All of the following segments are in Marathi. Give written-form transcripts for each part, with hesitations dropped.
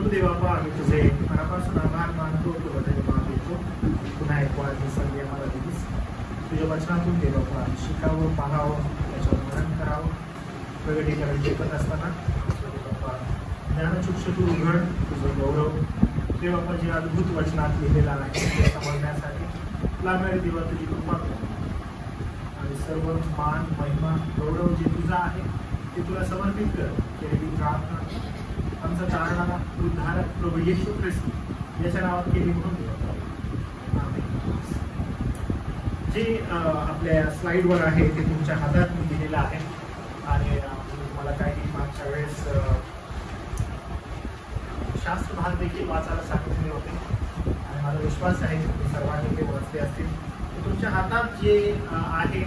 प्रभू देवा आम्ही तुझे मनापासून आभार मानतो, तुला धन्यवाद देतो. पुन्हा एक वार ही संधी आम्हाला दिलीस. तुझ्या वचनातून देवा आम्ही शिकावं, पाहावं, त्याच्यावर मनन करावं. प्रगटीकरण शिकत असताना ज्ञानचक्षु उघड, तुझं गौरव देवा जे अद्भुत वचनात लिहिलेलं आहे ते समजण्यासाठी लागणारी देवा तुझी कृपा कर. आणि सर्व मान महिमा गौरव जे तुझा आहे ते तुला समर्पित कर. केलेली प्रार्थना आमचा तारणारा उद्धारक प्रभू येशू ख्रिस्त याच्या नावात केली म्हणून जे आपल्या स्लाईडवर आहे ते तुमच्या हातात मी दिलेलं आहे. आणि तुम्हाला काही मागच्या वेळेस शास्त्र भाग देखील वाचायला सांगितले होते आणि माझा विश्वास आहे की सर्वांनी ते वाचले असतील. तुमच्या हातात जे आहे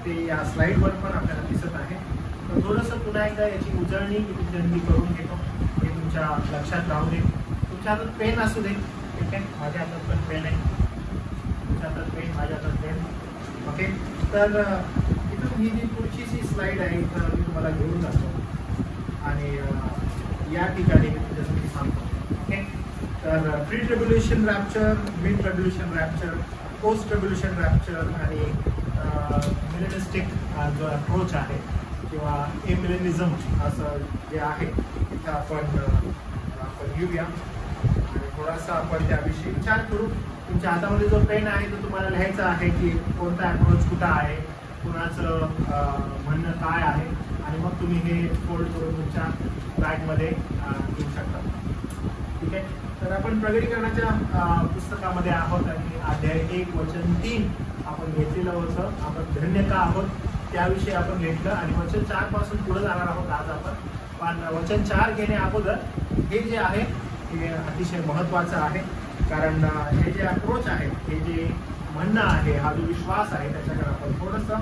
ते या स्लाईडवर पण आपल्याला दिसत आहे. तर थोडंसं पुन्हा एकदा याची उजळणी मी तुमच्यासाठी करून घेतो. हे तुमच्या लक्षात राहू दे. तुमच्या हातात पेन असू दे, ठीक आहे. माझ्या हातात पण पेन आहे, तुमच्या हातात पेन, माझ्या हातात पेन. ओके, तर इथून ही जी पुढची स्लाईड आहे तर मी तुम्हाला घेऊन जातो आणि या ठिकाणी मी तुमच्यासाठी सांगतो. ओके, तर pre tribulation rapture, mid tribulation rapture, post tribulation rapture आणि मिलेनिस्टिक जो अप्रोच आहे किंवा एमिलेनिझम असं जे आहे तिथं आपण घेऊया आणि थोडासा आपण त्याविषयी विचार करू. तुमच्या हातामध्ये जो पेन आहे तो तुम्हाला लिहायचं आहे की कोणता अप्रोच कुठं आहे, कुणाचं म्हणणं काय आहे आणि मग तुम्ही हे फोल्ड करून तुमच्या बॅगमध्ये घेऊ शकता. ठीक आहे, तर आपण प्रगटीकरणाच्या पुस्तकामध्ये आहोत आणि अध्याय 1 वचन 3 आपण घेतलेलं होतं. आपण धन्य का आहोत त्याविषयी आपण घेतलं आणि वचन 4 पासून पुढे जाणार आहोत आज आपण. पण वचन 4 घेण्या अगोदर हे जे आहे हे अतिशय महत्त्वाचं आहे. कारण हे जे अप्रोच आहे, हे जे म्हणणं आहे, हा जो विश्वास आहे त्याच्याकडे आपण थोडंसं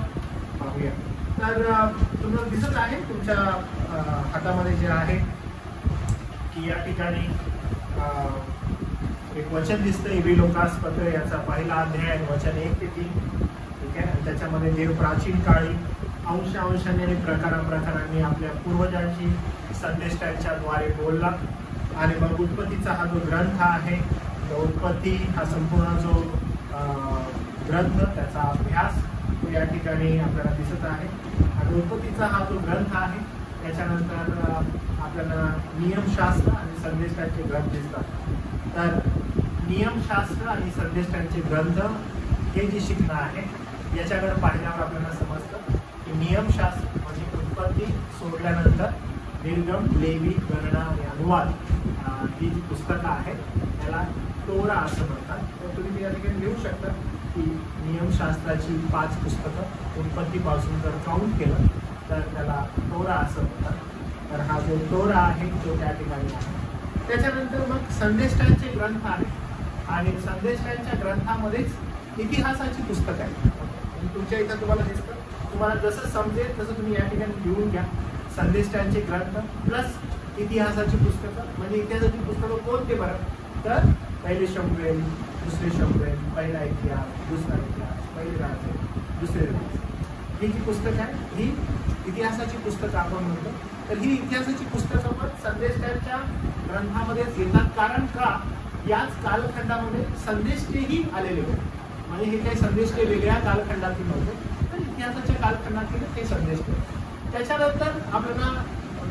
पाहूया. तर तुम्हाला दिसत आहे तुमच्या हातामध्ये जे आहे की या ठिकाणी एक वचन दिसतं. एबी लोकास पत्र याचा पहिला अध्याय वचन 1 ते 3. ठीक आहे, आणि त्याच्यामध्ये देव प्राचीन काळी अंशांशाने आणि प्रकारांनी आपल्या पूर्वजांशी संदेष्टांच्याद्वारे बोलला. आणि मग उत्पत्तीचा हा जो ग्रंथ आहे, तो उत्पत्ती हा संपूर्ण जो ग्रंथ त्याचा अभ्यास तो या ठिकाणी आपल्याला दिसत आहे. आणि उत्पत्तीचा हा जो ग्रंथ आहे त्याच्यानंतर आपल्याला नियमशास्त्र आणि संदेष्टांचे ग्रंथ दिसतात. तर नियमशास्त्र आणि संदेष्टांचे ग्रंथ हे जे शिकणं आहे याच्याकडे पाहिल्यावर आपल्याला समजतं की नियमशास्त्र म्हणजे उत्पत्ती सोडल्यानंतर निर्गम, लेवी, गणना आणि अनुवाद ही जी पुस्तकं आहेत त्याला तोरा असं म्हणतात. तर तुम्ही या ठिकाणी लिहू शकता की नियमशास्त्राची 5 पुस्तकं उत्पत्तीपासून जर काउंट केलं तर त्याला तोरा असं म्हणतात. तर हा जो तोरा आहे तो त्या ठिकाणी आहे. त्याच्यानंतर मग संदेष्टांचे ग्रंथ आहेत आणि संदेष्टांच्या ग्रंथामध्येच इतिहासाची पुस्तक आहे. तुमच्या इथं तुम्हाला दिसतं, तुम्हाला जसं समजेल तसं तुम्ही या ठिकाणी लिहून घ्या. संदेष्टांचे ग्रंथ प्लस इतिहासाची पुस्तकं. म्हणजे इतिहासाची पुस्तकं कोणते बरं, तर पहिले शमूएल, दुसरे शमूएल, पहिला इतिहास, दुसरा इतिहास, पहिले राज्य, दुसरे राज्य. ही जी पुस्तकं आहे ही इतिहासाची पुस्तकं आपण म्हणतो. तर ही इतिहासाची पुस्तकं पण संदेष्टांच्या ग्रंथामध्येच येतात. कारण का, याच कालखंडामध्ये संदेष्टेही आलेले होते. म्हणजे हे काही संदेष्टे वेगळ्या कालखंडातील नव्हते, तर इतिहासाच्या कालखंडातील हे संदेष्टे. त्याच्यानंतर आपल्याला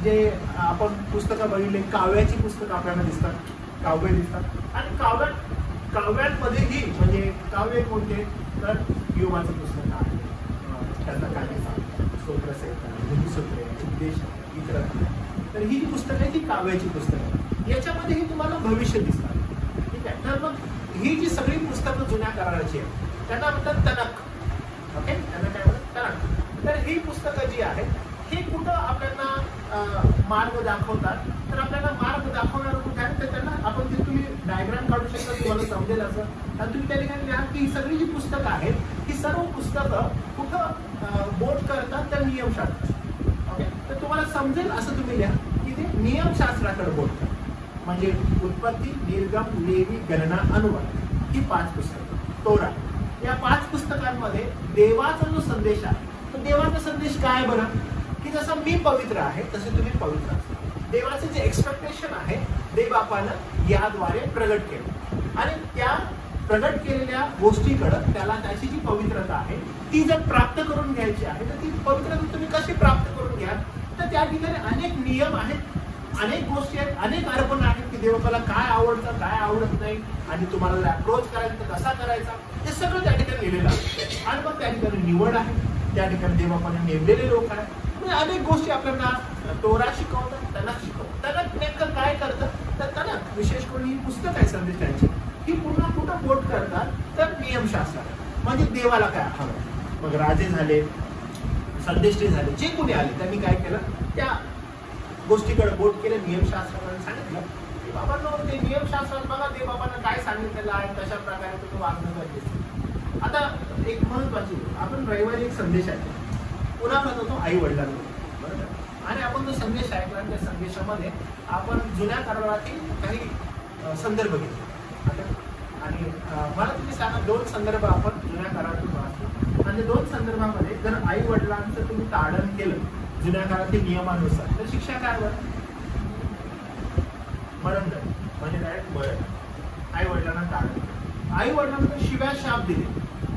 जे आपण पुस्तकं बघितले, काव्याची पुस्तकं आपल्याला दिसतात, काव्य दिसतात. आणि काव्यांमध्येही म्हणजे काव्य कोणते, तर योगाचं पुस्तक आहे, त्याचा काही स्तोत्रसंहिता, उपदेश, इतर. तर ही जी पुस्तकं आहे ती काव्याची पुस्तकं. याच्यामध्येही तुम्हाला भविष्य दिसतात. ठीक आहे, तर मग ही जी सगळी पुस्तकं जुन्या कराराची आहेत त्यांना म्हणतात तनक. ओके, त्यांना काय म्हणतात, तनक. तर ही पुस्तकं जी आहेत हे कुठं आपल्याला मार्ग दाखवतात. तर आपल्याला मार्ग दाखवणार कुठे आहे, तर त्यांना आपण जे तुम्ही डायग्राम काढू शकता, तुम्हाला समजेल असं. आणि तुम्ही त्या ठिकाणी लिहा की ही सगळी जी पुस्तकं आहेत ही सर्व पुस्तकं कुठं बोट करतात, तर नियमशास्त्र. ओके, तर तुम्हाला समजेल असं तुम्ही लिहा की ते नियमशास्त्राकडे बोट करतात. म्हणजे उत्पत्ती, निर्गम, लेवी, गणना, अनुवाद ही 5 पुस्तकं, तोरा. या 5 पुस्तकांमध्ये देवाचा जो संदेश आहे, तो देवाचा संदेश काय बरं, की जसं मी पवित्र आहे तसे तुम्ही पवित्र असा. देवाचे जे एक्सपेक्टेशन आहे देवबापानं याद्वारे प्रगट केलं आणि त्या प्रगट केलेल्या गोष्टीकडं त्याला त्याची जी पवित्रता आहे ती जर प्राप्त करून घ्यायची आहे तर ती पवित्रता तुम्ही कशी प्राप्त करून घ्या, तर त्या ठिकाणी अनेक नियम आहेत, अनेक गोष्टी आहेत, अनेक अर्पण आहेत की देवबापाला काय आवडतं काय आवडत नाही आणि तुम्हाला अप्रोच करायचा कसा करायचा हे सगळं त्या ठिकाणी लिहिलेलं आहे. आणि मग त्या ठिकाणी निवड आहे, त्या ठिकाणी देवबापाने नेमलेले लोक आहेत, म्हणजे अनेक गोष्टी आपल्याला तोरा शिकवतात, तनक शिकवतात. तनक नेमकं काय करतं तर तनक विशेष करून ही पुस्तक आहे संदेशाची, ही पुन्हा कुठं बोट करतात तर नियमशास्त्र म्हणजे देवाला काय हवं. मग राजे झाले, संदेष्टे झाले, जे कोणी आले त्यांनी काय केलं त्या गोष्टीकडे बोट केले, नियमशास्त्राने सांगितलं की बाबांनो ते नियमशास्त्रात बघा देवबापानं काय सांगितलेलं आहे, कशा प्रकारे तुम्ही वागणं गरजेचं. आता एक महत्वाची आपण रविवारी एक संदेश ऐकला, पुन्हा होतो आई वडिलांना बरोबर, आणि आपण जो संदेश ऐकला त्या संदेशामध्ये आपण जुन्या करारातील काही संदर्भ घेतले. आणि मला तुम्ही सांगा 2 संदर्भ आपण जुन्या करारातून वाचतो आणि 2 संदर्भामध्ये जर आई वडिलांचं तुम्ही ताडण केलं जुन्या काळातील नियमानुसार तर शिक्षा काय वर मरणदंड म्हणजे डायरेक्ट मरण. आई वडिलांना ताडण, आई वडिलांना शिव्या शाप दिले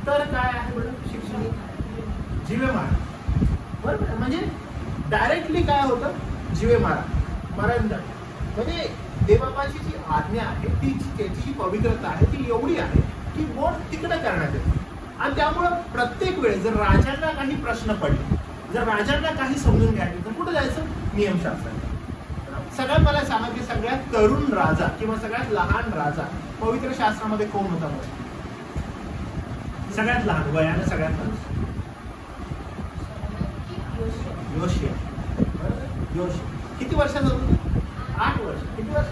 तर काय आहे बरं शिक्षा जीवे मारा बरोबर, म्हणजे डायरेक्टली काय होतं जीवे मारा मरणदंड. म्हणजे देवबापाची जी आज्ञा आहे ती त्याची जी पवित्रता आहे ती एवढी आहे की बोट तिकडे करण्यात येते. आणि त्यामुळं प्रत्येक वेळेस जर राजांना काही प्रश्न पडले, जर राजांना काही समजून घ्यायचं तर कुठं जायचं नियमशास्त्रात. सगळ्यात मला सांगा की सगळ्यात तरुण राजा किंवा सगळ्यात लहान राजा पवित्र शास्त्रामध्ये कोण होता बरं? सगळ्यात लहान वयाने सगळ्यात लहान योशिया. योशिया किती वर्षाचा होता? 8 वर्ष. किती वर्ष?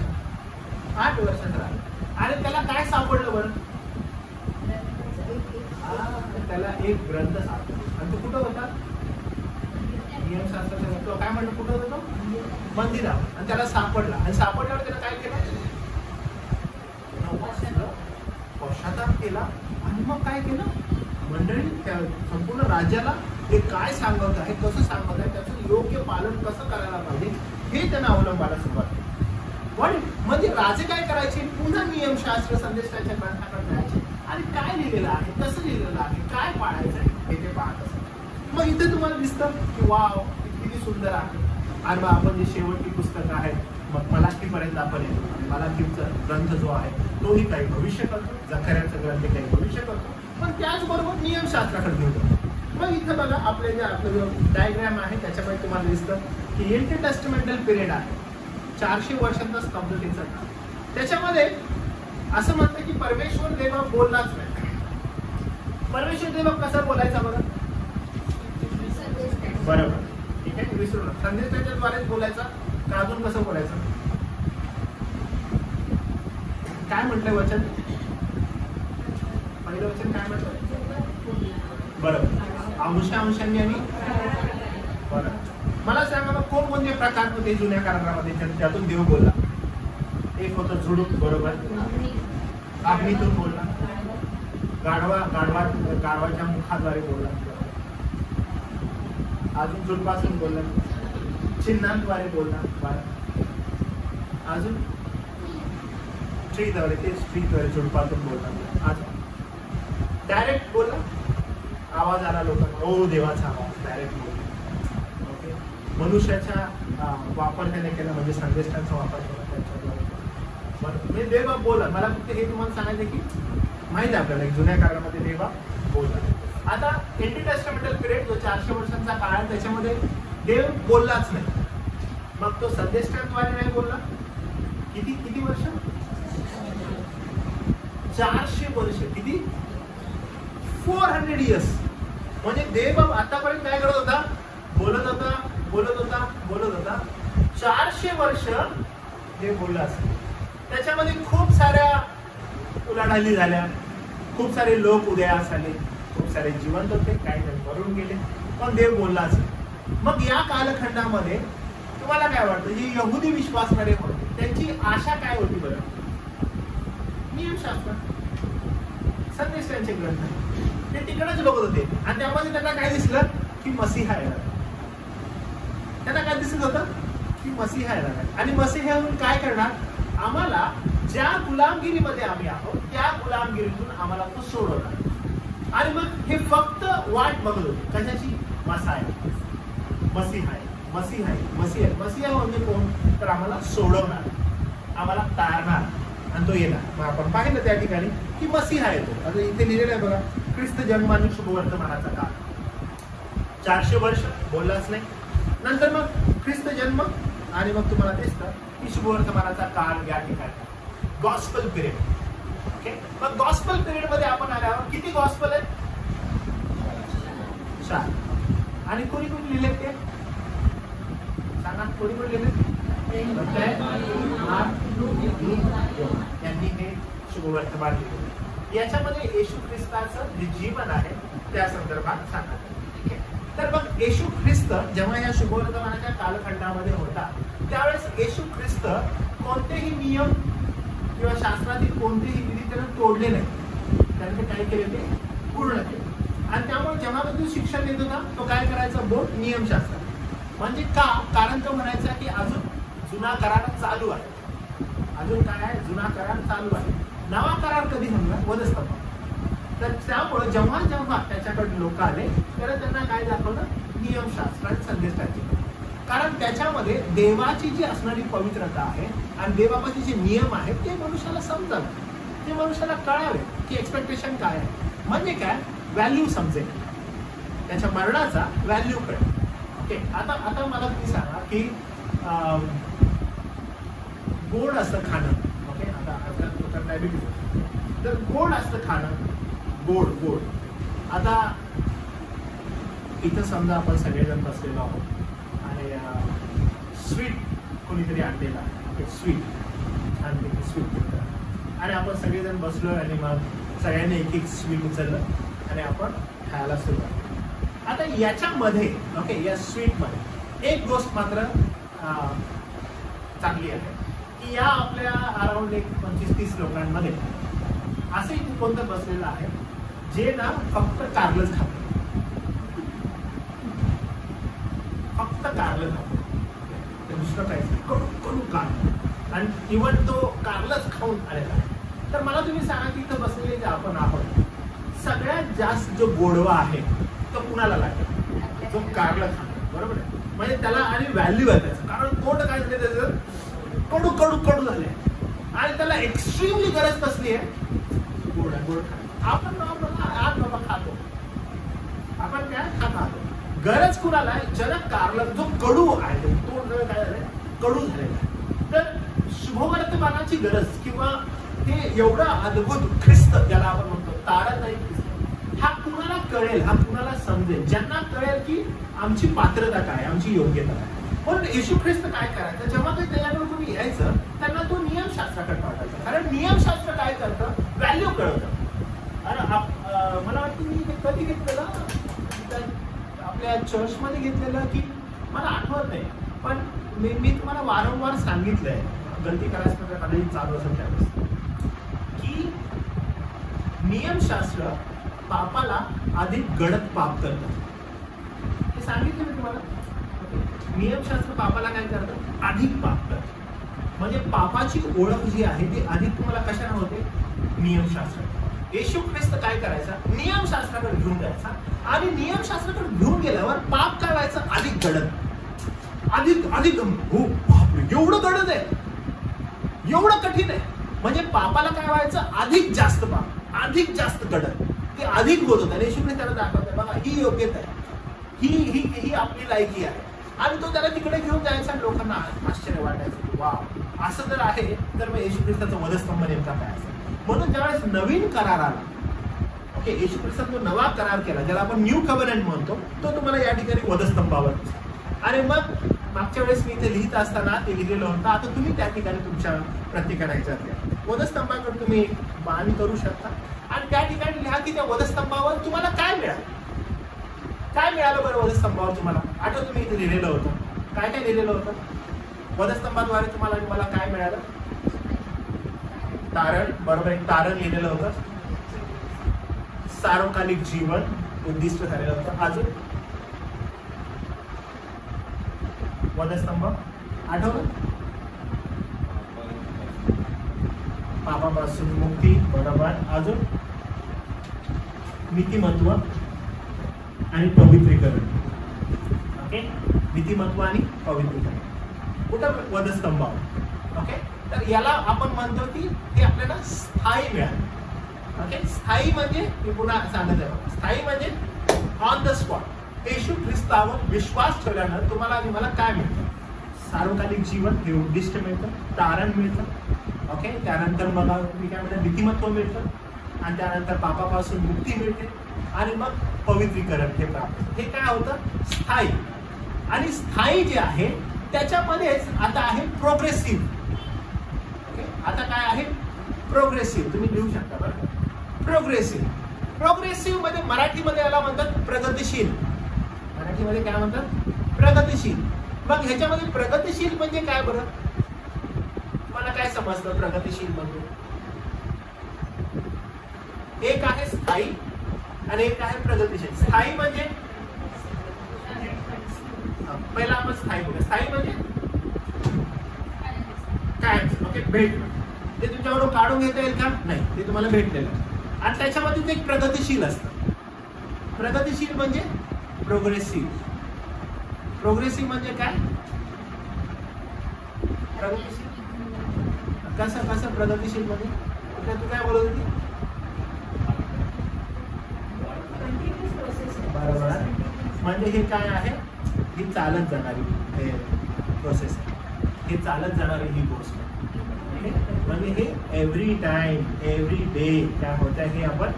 8 वर्षाचा राहिला. आणि त्याला काय सापडलं बरं? त्याला एक ग्रंथ सापडला आणि तो कुठं होता? नियमशास्त्राचा ग्रंथ. काय म्हणलं कुठं होता? मंदिरात. आणि त्याला सापडला आणि सापडल्यावर त्याला काय केलं? पश्चाताप केला आणि मग काय केलं? मंडळी त्या संपूर्ण राज्याला ते काय सांगत आहे, कसं सांगत आहे, त्याचं योग्य पालन कसं करायला पाहिजे हे त्यांना अवलंबायला सुरुवात केली. म्हणजे राजे काय करायचे? पुन्हा नियमशास्त्र संदेशाच्या ग्रंथाकडे जायचे आणि काय लिहिलेलं आहे, कसं लिहिलेलं आहे, काय पाळायचं आहे हे ते पाहत असतात. मग इथे तुम्हाला दिसतं की वाव किती सुंदर आहे. आणि मग आपण जी शेवटची पुस्तकं आहेत मग मलाखीपर्यंत आपण येतो. मलाखीचा ग्रंथ जो आहे तोही काही भविष्य करतो, जखऱ्याचा ग्रंथ काही भविष्य करतो, पण त्याचबरोबर नियमशास्त्राकडे घेऊन जातो. मग इथं बघा आपले जे आपलं जो डायग्राम आहे त्याच्यामध्ये तुम्हाला दिसतं की इंटरटेस्टमेंटल पिरियड आहे 400 वर्षांचा स्तब्धतेचा काळ. त्याच्यामध्ये असं म्हणतं की परमेश्वर देवा बोललाच नाही. परमेश्वर देवा कसा बोलायचा बरं? बरोबर ठीक आहे, विसरू नका. संदेशाच्या द्वारेच बोलायचा का अजून कसं बोलायचं? काय म्हटलंय वचन? पहिलं वचन काय म्हटलं? बरोबर अंशांनी आणि बरोबर. मला सांगा मग कोणकोणते प्रकार होते जुन्या करारामध्ये त्यातून देव बोलला? एक होतं झुडूप बरोबर, अग्नीतून बोलला, गाढवाच्या मुखाद्वारे बोलला, अजून झुडपासून बोलला, चिन्हांद्वारे बोलला, अजून स्त्रीद्वारे ते स्त्रीद्वारे झुडपातून बोलला, अजून डायरेक्ट बोलला, आवाज आला लोकांना, ओ देवाचा आवाज डायरेक्ट बोलला. ओके, मनुष्याचा वापर त्याने केला म्हणजे संदेशांचा वापर केला त्यांच्याद्वारे. बरं, मी देव बोला. मला फक्त हे तुम्हाला सांगायचं की माहिती आहे आपल्याला जुन्या काळामध्ये देवा बोलला. आता इंटरटेस्टमेंटल पिरियड जो 400 वर्षांचा काळ आहे त्याच्यामध्ये देव बोललाच नाही. मग तो संदेशांद्वारे नाही बोलला. किती वर्ष? 400 वर्ष. किती? 400 इयर्स. म्हणजे देव आतापर्यंत काय करत होता? बोलत होता 400 वर्ष देव बोलला असेल. त्याच्यामध्ये खूप साऱ्या उलाढाली झाल्या, खूप सारे लोक उदयास आले, खूप सारे जिवंत होते, काही जण मरून गेले, पण देव बोलला असेल. मग या कालखंडामध्ये तुम्हाला काय वाटतं जी यहुदी विश्वासणारे होते त्यांची आशा काय होती बरं? नियमशास्त्र, संदेश त्यांचे ग्रंथ ते तिकडेच बघत होते आणि त्यामध्ये त्यांना काय दिसलं की मसीहा येणार. त्यांना काय दिसत होतं की मसीहा येणार आणि मसीहा येऊन काय करणार? आम्हाला ज्या गुलामगिरीमध्ये आम्ही आहोत त्या गुलामगिरीतून आम्हाला तो सोडवणार. आणि मग हे फक्त वाट बघत होते कशाची? मसीहा म्हणजे कोण? तर आम्हाला सोडवणार, आम्हाला तारणार, आणि तो येणार. मग आपण पाहिलं त्या ठिकाणी की मसीहा येतो. आता इथे लिहिलेलं आहे बघा, ख्रिस्त जन्म आणि शुभवर्तमानाचा काळ. 400 वर्ष बोललाच नाही. नंतर मग ख्रिस्त जन्म आणि मग तुम्हाला दिसतं की शुभवर्तमानाचा काळ या ठिकाणी गॉस्पल पिरियड. ओके, मग गॉस्पल पिरियड मध्ये आपण आल्यावर किती गॉस्पल आहेत? 4. आणि कोणी कोणी लिहिले ते सांगा, कोणी कोणी लिहिले? यांनी हे शुभवर्तमान लिहिले. याच्यामध्ये येशू ख्रिस्ताचं जे जीवन आहे त्या संदर्भात सांगा. तर मग येशू ख्रिस्त जेव्हा या शुभवर्तमानाच्या कालखंडामध्ये होता त्यावेळेस येशू ख्रिस्त कोणतेही नियम किंवा शास्त्रातील कोणतेही विधी त्यानं तोडले नाही. त्याने ते काय केले? ते पूर्ण केले. आणि त्यामुळे जेव्हा तो शिक्षण देत होता तो काय करायचा? बोट नियमशास्त्र. म्हणजे का? कारण तो म्हणायचा की अजून जुना करार चालू आहे. अजून काय आहे? जुना करार चालू आहे. नवा करार कधी म्हणला? वधस्तंभ. तर त्यामुळे जेव्हा जेव्हा त्याच्याकडे लोक आले तर त्यांना काय दाखवलं? नियमशास्त्र आणि संदेशाचे. कारण त्याच्यामध्ये देवाची जी असणारी पवित्रता आहे आणि देवाचे जे नियम आहेत ते मनुष्याला समजावे, ते मनुष्याला कळावे की एक्सपेक्टेशन काय आहे. म्हणजे काय? व्हॅल्यू समजेल, त्याच्या मरणाचा व्हॅल्यू कळेल. ओके, आता मला तुम्ही सांगा की गोड असतं खाणं. ओके, आता डायबिटीज, तर गोड असतं खाणं, गोड. आता इथं समजा आपण सगळेजण बसलेलो आहोत आणि स्वीट कोणीतरी आणलेला आहे. स्वीट छानपैकी स्वीट, आणि आपण सगळेजण बसलो आणि मग सगळ्यांनी एक एक स्वीट उचललं आणि आपण खायला सुरुवात. आता याच्यामध्ये ओके, या स्वीटमध्ये एक गोष्ट मात्र चांगली आहे की या आपल्या अराउंड एक 25-30 लोकांमध्ये असं इथे कोणतं बसलेलं आहे जे ना फक्त कारलंच खातं, फक्त कारलं खातं. दुसरं काय? कडू कारलं. आणि इव्हन तो कारलंच खाऊन आलेला आहे. तर मला तुम्ही सांगा की इथं बसलेले जे आपण आहोत सगळ्यात जास्त जो गोडवा आहे तो कुणाला लागेल? जो कारलं खातो, बरोबर आहे. म्हणजे त्याला आणि व्हॅल्यू आहे त्याचं. कारण तोंड काय झाले त्याचं? कडू झाले. आणि त्याला एक्स्ट्रीमली गरज कसली आहे? गोड खातो. आपण आज बाबा खातो, आपण काय खातो. गरज कुणाला आहे? ज्याला कारलं जो कडू आहे, तोंड काय झालंय? कडू झालेला आहे. तर शुभवर्तमानाची गरज किंवा हे एवढा अद्भुत ख्रिस्त ज्याला आपण म्हणतो तारतही ख्रिस्त, हा कुणाला कळेल, हा कुणाला समजेल? ज्यांना कळेल की आमची पात्रता काय, आमची योग्यता काय. पण येशू ख्रिस्त काय करायचं? जेव्हा ते त्याच्याकडे कोणी यायचं त्यांना तो नियमशास्त्राकडे पाठायचा. कारण नियमशास्त्र काय करतं? व्हॅल्यू कळतं. अरे मला वाटतं मी कधी घेतलेलं आपल्या चर्चमध्ये घेतलेलं की मला आठवत नाही, पण मी तुम्हाला वारंवार सांगितलंय, गलती करायचं कधी चालू असेल त्यावेळेस, की नियमशास्त्र पापाला अधिक गडद पाप करतं. हे सांगितलं मी तुम्हाला. नियमशास्त्र पापाला काय करतं? अधिक पाप करतं. म्हणजे पापाची ओळख जी आहे ती अधिक तुम्हाला कशाने होते? नियमशास्त्र. येशू ख्रिस्त काय करायचा? नियमशास्त्राकडे घेऊन जायचा आणि नियमशास्त्राकडे घेऊन गेल्यावर पाप काय व्हायचं? अधिक गडद, अधिक हो बापरे, एवढं गडद आहे, एवढं कठीण आहे. म्हणजे पापाला काय व्हायचं? अधिक जास्त पाप, अधिक जास्त गडद, ते अधिक होत होतं. येशू ख्रिस्त त्याला दाखवतोय बघा, ही योग्यता आहे, ही आपली लायकी आहे. आणि तो त्याला तिकडे घेऊन जायचा आणि लोकांना आश्चर्य वाटायचं, वा असं जर आहे तर मग येशू ख्रिस्ताचा वधस्तंभ नेमका काय असेल. म्हणून ज्यावेळेस नवीन करार आला, ओके, येशू ख्रिस्ताने जो नवा करार केला ज्याला आपण न्यू कव्हनंट म्हणतो, तो तुम्हाला या ठिकाणी वधस्तंभावर दिसतो. आणि मग मागच्या वेळेस मी इथे लिहित असताना ते लिहिलेलं होतं. आता तुम्ही त्या ठिकाणी तुमच्या प्रतिक्रिया ह्याच्यात घ्या. वधस्तंभाकडे तुम्ही मान करू शकता आणि त्या ठिकाणी लिहा की त्या वधस्तंभावर तुम्हाला काय मिळालं. काय मिळालं बरं वधस्तंभावर तुम्हाला? आठवतं तुम्ही इथे लिहिलेलं होतं. काय काय लिहिलेलं होतं? वधस्तंभाद्वारे तुम्हाला आणि मला काय मिळालं? तारण, बरोबर, एक तारण लिहिलेलं होतं. सार्वकालिक जीवन उद्दिष्ट झालेलं होतं. अजून वधस्तंभ आठवलं? पापापासून मुक्ती, बरोबर. अजून नीतिमत्व आणि पवित्रीकरण. ओके, नीतिमत्व आणि पवित्रीकरण कुठं? वधस्तंभावर. ओके, तर याला आपण म्हणतो की ते आपल्याला स्थायी मिळालं. ओके, स्थायी म्हणजे मी पुन्हा सांगत आहे, स्थायी म्हणजे ऑन द स्पॉट येशू ख्रिस्तावर विश्वास ठेवल्यानं तुम्हाला आणि मला काय मिळतं? सार्वकालिक जीवन हे उद्दिष्ट मिळतं, तारण मिळतं. ओके, त्यानंतर मग मी काय म्हणतो नीतिमत्व मिळतं, आणि त्यानंतर पापापासून मुक्ती मिळते, आणि मग पवित्रीकरण हे प्राप्त. हे काय होतं? स्थायी. आणि स्थायी जे आहे त्याच्यामध्येच आता आहे प्रोग्रेसिव्ह. ओके, आता काय आहे? प्रोग्रेसिव्ह. तुम्ही लिहू शकता बरं, प्रोग्रेसिव्ह. प्रोग्रेसिव्ह मध्ये मराठीमध्ये याला म्हणतात प्रगतिशील. मराठीमध्ये काय म्हणतात? प्रगतिशील. मग ह्याच्यामध्ये प्रगतिशील म्हणजे काय बरं? तुम्हाला काय समजतं प्रगतिशील म्हणजे? एक आहे स्थायी आणि एक आहे प्रगतिशील. स्थायी म्हणजे पहिला आपण स्थायी बघूया. स्थायी म्हणजे काय? ओके, भेटणं. ते तुमच्याकडून काढून घेता येईल का? नाही, ते तुम्हाला भेटलेलं. आणि त्याच्यामध्ये एक प्रगतिशील असतं. प्रगतिशील म्हणजे प्रोग्रेसिव्ह. प्रोग्रेसिव्ह म्हणजे काय? प्रगतिशील कसं कसं प्रगतिशील म्हणजे तू काय बोलत होती? बरोबर. म्हणजे हे काय आहे? ही चालत जाणारी प्रोसेस आहे. हे चालत जाणारी ही गोष्ट. म्हणजे हे एव्हरी टाइम एव्हरी डे काय होत आहे हे आपण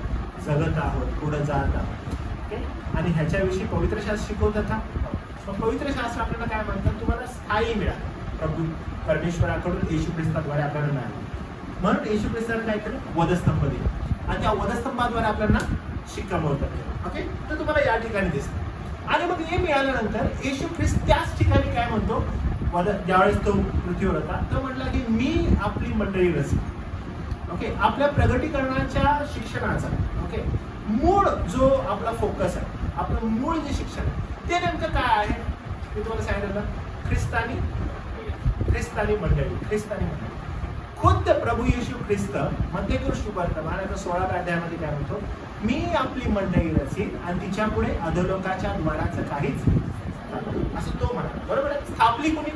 जगत आहोत, पुढे जात आहोत. ओके, आणि ह्याच्याविषयी पवित्र शास्त्र शिकवतात का? मग पवित्र शास्त्र आपल्याला काय म्हणतात? तुम्हाला स्थायी मिळालं प्रभू परमेश्वराकडून येशू ख्रिस्ताद्वारे आपल्याला मिळालं. म्हणून येशू ख्रिस्ताने काय केलं? वधस्तंभ दिला, आणि त्या वधस्तंभाद्वारे आपल्याला शिक्कामोर्तब. ओके, तर तुम्हाला या ठिकाणी दिसतं. आणि मग हे मिळाल्यानंतर येशू ख्रिस्त त्याच ठिकाणी काय म्हणतो? ज्यावेळेस तो पृथ्वीवर होता तो म्हटला की मी आपली मंडळी रचली. ओके, आपल्या प्रगटीकरणाच्या शिक्षणाचा ओके मूळ जो आपला फोकस आहे, आपलं मूळ जे शिक्षण आहे ते नेमकं काय आहे? मी तुम्हाला सांगितलं, ख्रिस्तानी मंडळी. ख्रिस्तानी मंडळी खुद्द प्रभू येशू ख्रिस्त मध्य वर्तमानाच्या 16व्या अध्यायामध्ये काय म्हणतो? मी आपली मंडळी रचीन आणि तिच्या पुढे अधोलोकाच्या द्वाराचं काहीच, असं तो म्हणाला. बरोबर आहे. स्थापली कोणी?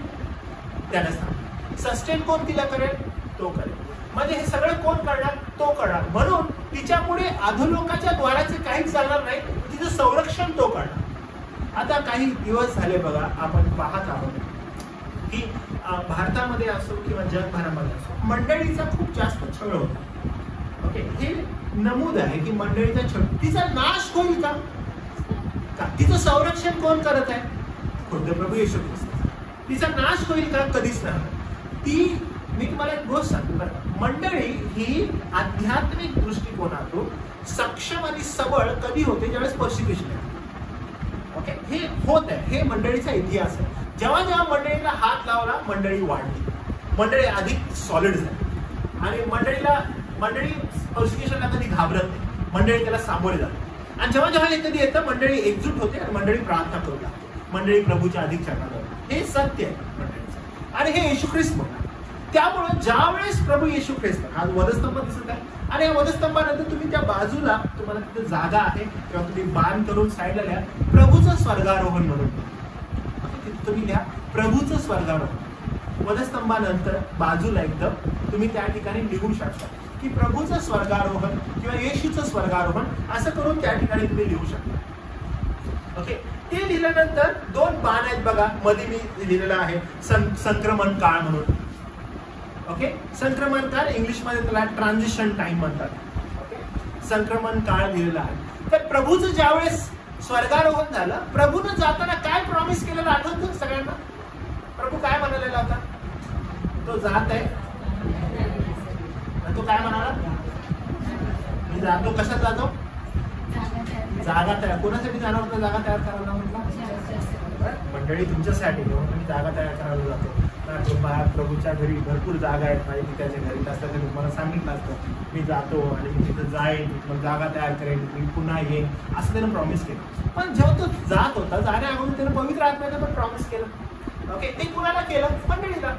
त्याला स्थापली. सस्टेन कोण तिला करेल? तो करेल. म्हणजे हे सगळं कोण करणार? तो करणार. म्हणून तिच्या पुढे अधोलोकाच्या द्वाराचे काहीच चालणार नाही, तिचं संरक्षण तो करणार. आता काही दिवस झाले बघा, आपण पाहत आहोत की भारतामध्ये असो किंवा जगभरामध्ये असो मंडळीचा खूप जास्त छळ होता. ओके, हे नमूद आहे की मंडळीचा छळ, तिचा नाश होईल का? तिचं संरक्षण कोण करत आहे? खुद्द प्रभू येशू ख्रिस्त. तिचा नाश होईल का? कधीच नाही. मी तुम्हाला एक गोष्ट सांगतो, मंडळी ही आध्यात्मिक दृष्टिकोनातून सक्षम आणि सबळ कधी होते? ज्यावेळेस पर्सिक्युशन आहे. ओके, हे होत आहे, हे मंडळीचा इतिहास आहे. जेव्हा जेव्हा मंडळीला हात लावला मंडळी वाढली, मंडळी अधिक सॉलिड झाली, आणि मंडळी पर्सिक्युशनला कधी घाबरत नाही, मंडळी त्याला सामोरे जाते. आणि जेव्हा जेव्हा हे कधी येतं मंडळी एकजूट होते आणि मंडळी प्रार्थना करू लागते, मंडळी प्रभूच्या अधिक चरणात. हे सत्य आहे मंडळीचं, आणि हे येशू ख्रिस्त म्हणतात. त्यामुळे ज्यावेळेस प्रभू येशू ख्रिस्त, हा वधस्तंभ दिसत आहे, आणि या वधस्तंभानंतर तुम्ही त्या बाजूला तुम्हाला तिथे जागा आहे किंवा तुम्ही बाण करून साईडला लिहा प्रभूचं स्वर्गारोहण म्हणून. तिथे तुम्ही लिहा प्रभूचं स्वर्गारोहण. वधस्तंभानंतर बाजूला एकदम तुम्ही त्या ठिकाणी लिहू शकता की प्रभूचं स्वर्गारोहण किंवा येशूचं स्वर्गारोहण, असं करून त्या ठिकाणी तुम्ही लिहू शकता. ओके, ते लिहिल्यानंतर 2 बाण आहेत बघा, मध्ये मी लिहिलेलं आहे संक्रमण काळ म्हणून. ओके, संक्रमण काळ इंग्लिशमध्ये त्याला ट्रान्झिशन टाइम म्हणतात. ओके, संक्रमण काळ लिहिलेला आहे. तर प्रभूचं ज्यावेळेस स्वर्गारोहण झालं, प्रभूनं जाताना काय प्रॉमिस केलेलं आठवतं सगळ्यांना? प्रभू काय म्हणालेला होता? तो जात आहे, तो काय म्हणाला? मी जातो. कशात जातो? जागा तयार. कोणासाठी जाणार होता? जागा तयार करायला म्हटलं. मंडळी तुमच्यासाठी, मी जागा तयार करायला जातो. प्रभूच्या घरी भरपूर जागा आहेत, माझी पित्याच्या घरी असतात, ते तुम्हाला सांगितलं असतं. मी जातो आणि मी तिथं जाईन, मग जागा तयार करेन, मी पुन्हा येईन, असं त्यानं प्रॉमिस केलं. पण जेव्हा तो जात होता, जाण्या अगोदर त्यानं पवित्र आत्म्यानं पण प्रॉमिस केलं. ओके, ते कुणाला केलं? मंडळीला.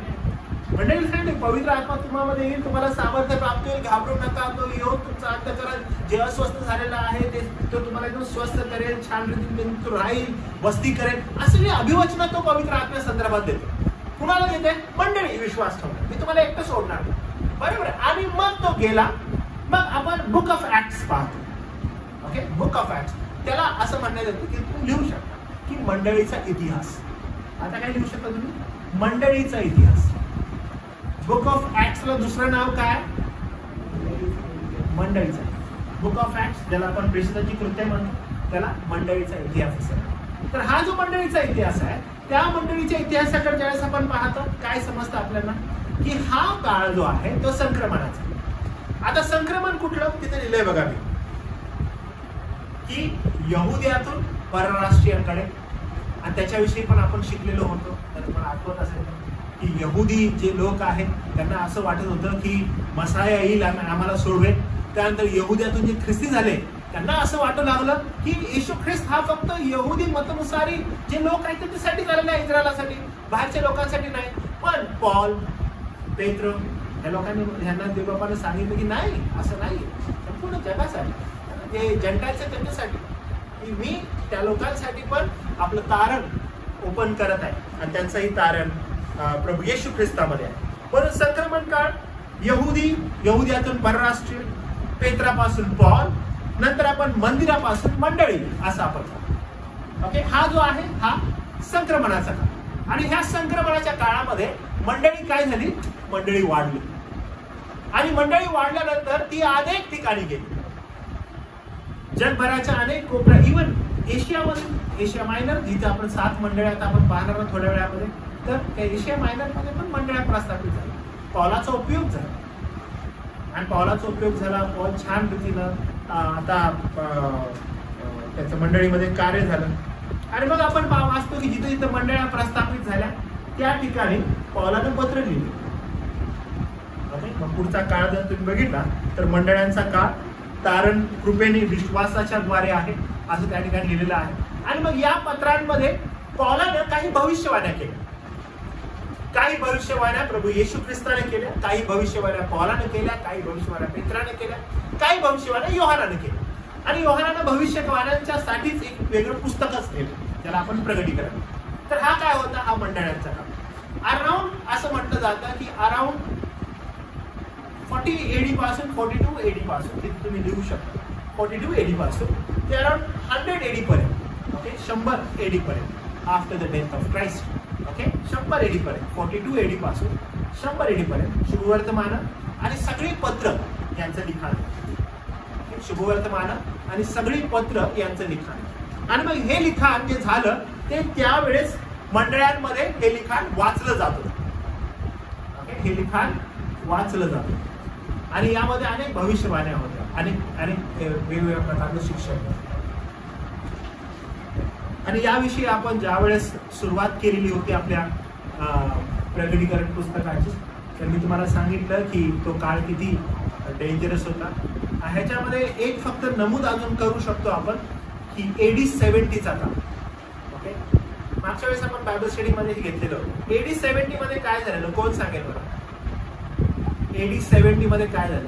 मंडळी सांगितले पवित्र आत्मा तुम्हाला येईल, तुम्हाला सामर्थ्य प्राप्त होईल, घाबरू नका, तो येऊन तुमचा अंतःकरण जे अस्वस्थ झालेला आहे ते तो तुम्हाला एकदम स्वस्थ करेल, छान रीतीने तो राहील, वस्ती करेल, असे अभिवचन तो पवित्र आत्म्या संदर्भात देतो. कुणाला देते? मंडळी विश्वास ठेवणार. मी तुम्हाला एकटं सोडणार बरोबर. आणि मग तो गेला. मग आपण बुक ऑफ ऍक्ट्स पाहतो. ओके, बुक ऑफ ऍक्ट्स त्याला असं म्हणण्यात येतं की तुम्ही लिहू शकता की मंडळीचा इतिहास. आता काय लिहू शकता तुम्ही? मंडळीचा इतिहास. बुक ऑफ ऍक्ट्सला दुसरं नाव काय? मंडळीचा. बुक ऑफ ऍक्ट्स ज्याला आपण प्रेषितांची कृत्य म्हणतो त्याला मंडळीचा इतिहास असेल. तर हा जो मंडळीचा इतिहास आहे त्या मंडळीच्या इतिहासाकडे ज्यावेळेस आपण पाहतो काय समजतं आपल्याला की हा काळ जो आहे तो संक्रमणाचा. आता संक्रमण कुठलं तिथे लिहिलंय बघा मी की यहुद्यातून परराष्ट्रीयांकडे. आणि त्याच्याविषयी पण आपण शिकलेलो होतो. तर तुम्हाला आठवत असेल की यहुदी जे लोक आहेत त्यांना असं वाटत होतं की मसाया येईल आणि आम्हाला सोडवेल. त्यानंतर यहुद्यातून जे ख्रिस्ती झाले त्यांना असं वाटू लागलं की येशू ख्रिस्त हा फक्त यहुदी मतनुसारी जे लोक आहेत त्यांच्यासाठी झालेला आहे, इस्रायलासाठी, बाहेरच्या लोकांसाठी नाही. पण पॉल, पेत्र या लोकांनी ह्यांना देवबापाने सांगितलं की नाही, असं नाही, संपूर्ण जगासाठी, जे जंटायचं त्यांच्यासाठी, की मी त्या लोकांसाठी पण आपलं तारण ओपन करत आहे. आणि त्यांचंही तारण प्रभू येशू ख्रिस्तामध्ये आहे. म्हणून संक्रमण काळ यहुद्यातून परराष्ट्रीय, पेत्रापासून पॉल, नंतर आपण मंदिरापासून मंडळी असं आपण. ओके, हा जो आहे हा संक्रमणाचा काळ. आणि ह्या संक्रमणाच्या काळामध्ये मंडळी काय झाली? मंडळी वाढली. आणि मंडळी वाढल्यानंतर ती अनेक ठिकाणी गेली. जगभराच्या अनेक कोपऱ्या, इव्हन एशियामध्ये, एशिया मायनर जिथे आपण 7 मंडळी आता आपण पाहणार आहोत थोड्या वेळामध्ये, तर त्या एशिया मायनर मध्ये पण मंडळ्या प्रस्थापित झाल्या. पॉलाचा उपयोग झाला आणि पॉलाचा उपयोग झाला. पॉल छान रीतीनं आता त्याचं मंडळीमध्ये कार्य झालं. आणि मग आपण वाचतो की जिथे जिथे मंडळ्या प्रस्थापित झाल्या त्या ठिकाणी पौलानं पत्र लिहिलं. मग पुढचा काळ जर तुम्ही बघितला तर मंडळांचा काळ तारण कृपेने विश्वासाच्या द्वारे आहे असं त्या ठिकाणी लिहिलेलं आहे. आणि मग या पत्रांमध्ये पौलानं काही भविष्यवाण्या केल्या. काही भविष्यवाण्या प्रभू येशू ख्रिस्ताने केल्या, काही भविष्यवाण्या पौलाने केल्या, काही भविष्यवाण्या पेत्राने केल्या, काही भविष्यवाण्या योहानाने केल्या. आणि योहानानं भविष्यवाण्यांच्या साठीच एक वेगळं पुस्तकच लिहिलं ज्याला आपण प्रगटीकरण. तर हा काय होता? हा मंडळांचा काळ. अराउंड असं म्हटलं जातं की अराउंड 40 AD पासून 42 AD पासून तिथे तुम्ही लिहू शकता. 42 AD पासून ते अराउंड 100 AD पर्यंत. ओके, 100 AD पर्यंत after the death of Christ. Okay, 100 AD पर्यंत, 42 AD पासून 100 AD पर्यंत शुभवर्तमान आणि सगळी पत्र यांचं लिखाण. शुभवर्तमान आणि सगळी पत्र यांचं लिखाण. आणि मग हे लिखाण जे झालं ते त्यावेळेस मंडळांमध्ये हे लिखाण वाचलं जात होतं. ओके, हे लिखाण वाचलं जातं. आणि यामध्ये अनेक भविष्यवाण्या होत्या, अनेक वेगवेगळ्या प्रकारचं शिक्षण. आणि याविषयी आपण ज्यावेळेस सुरुवात केलेली होती आपल्या प्रगटीकरण पुस्तकाची, तर मी तुम्हाला सांगितलं की तो काळ किती डेंजरस होता. ह्याच्यामध्ये एक फक्त नमूद अजून करू शकतो आपण की AD 70चा काळ. ओके, मागच्या वेळेस आपण बायबल स्टडी मध्ये घेतलेलं होतं. AD 70 मध्ये काय झालेलं कोण सांगेल मला? AD 70 मध्ये काय झालं?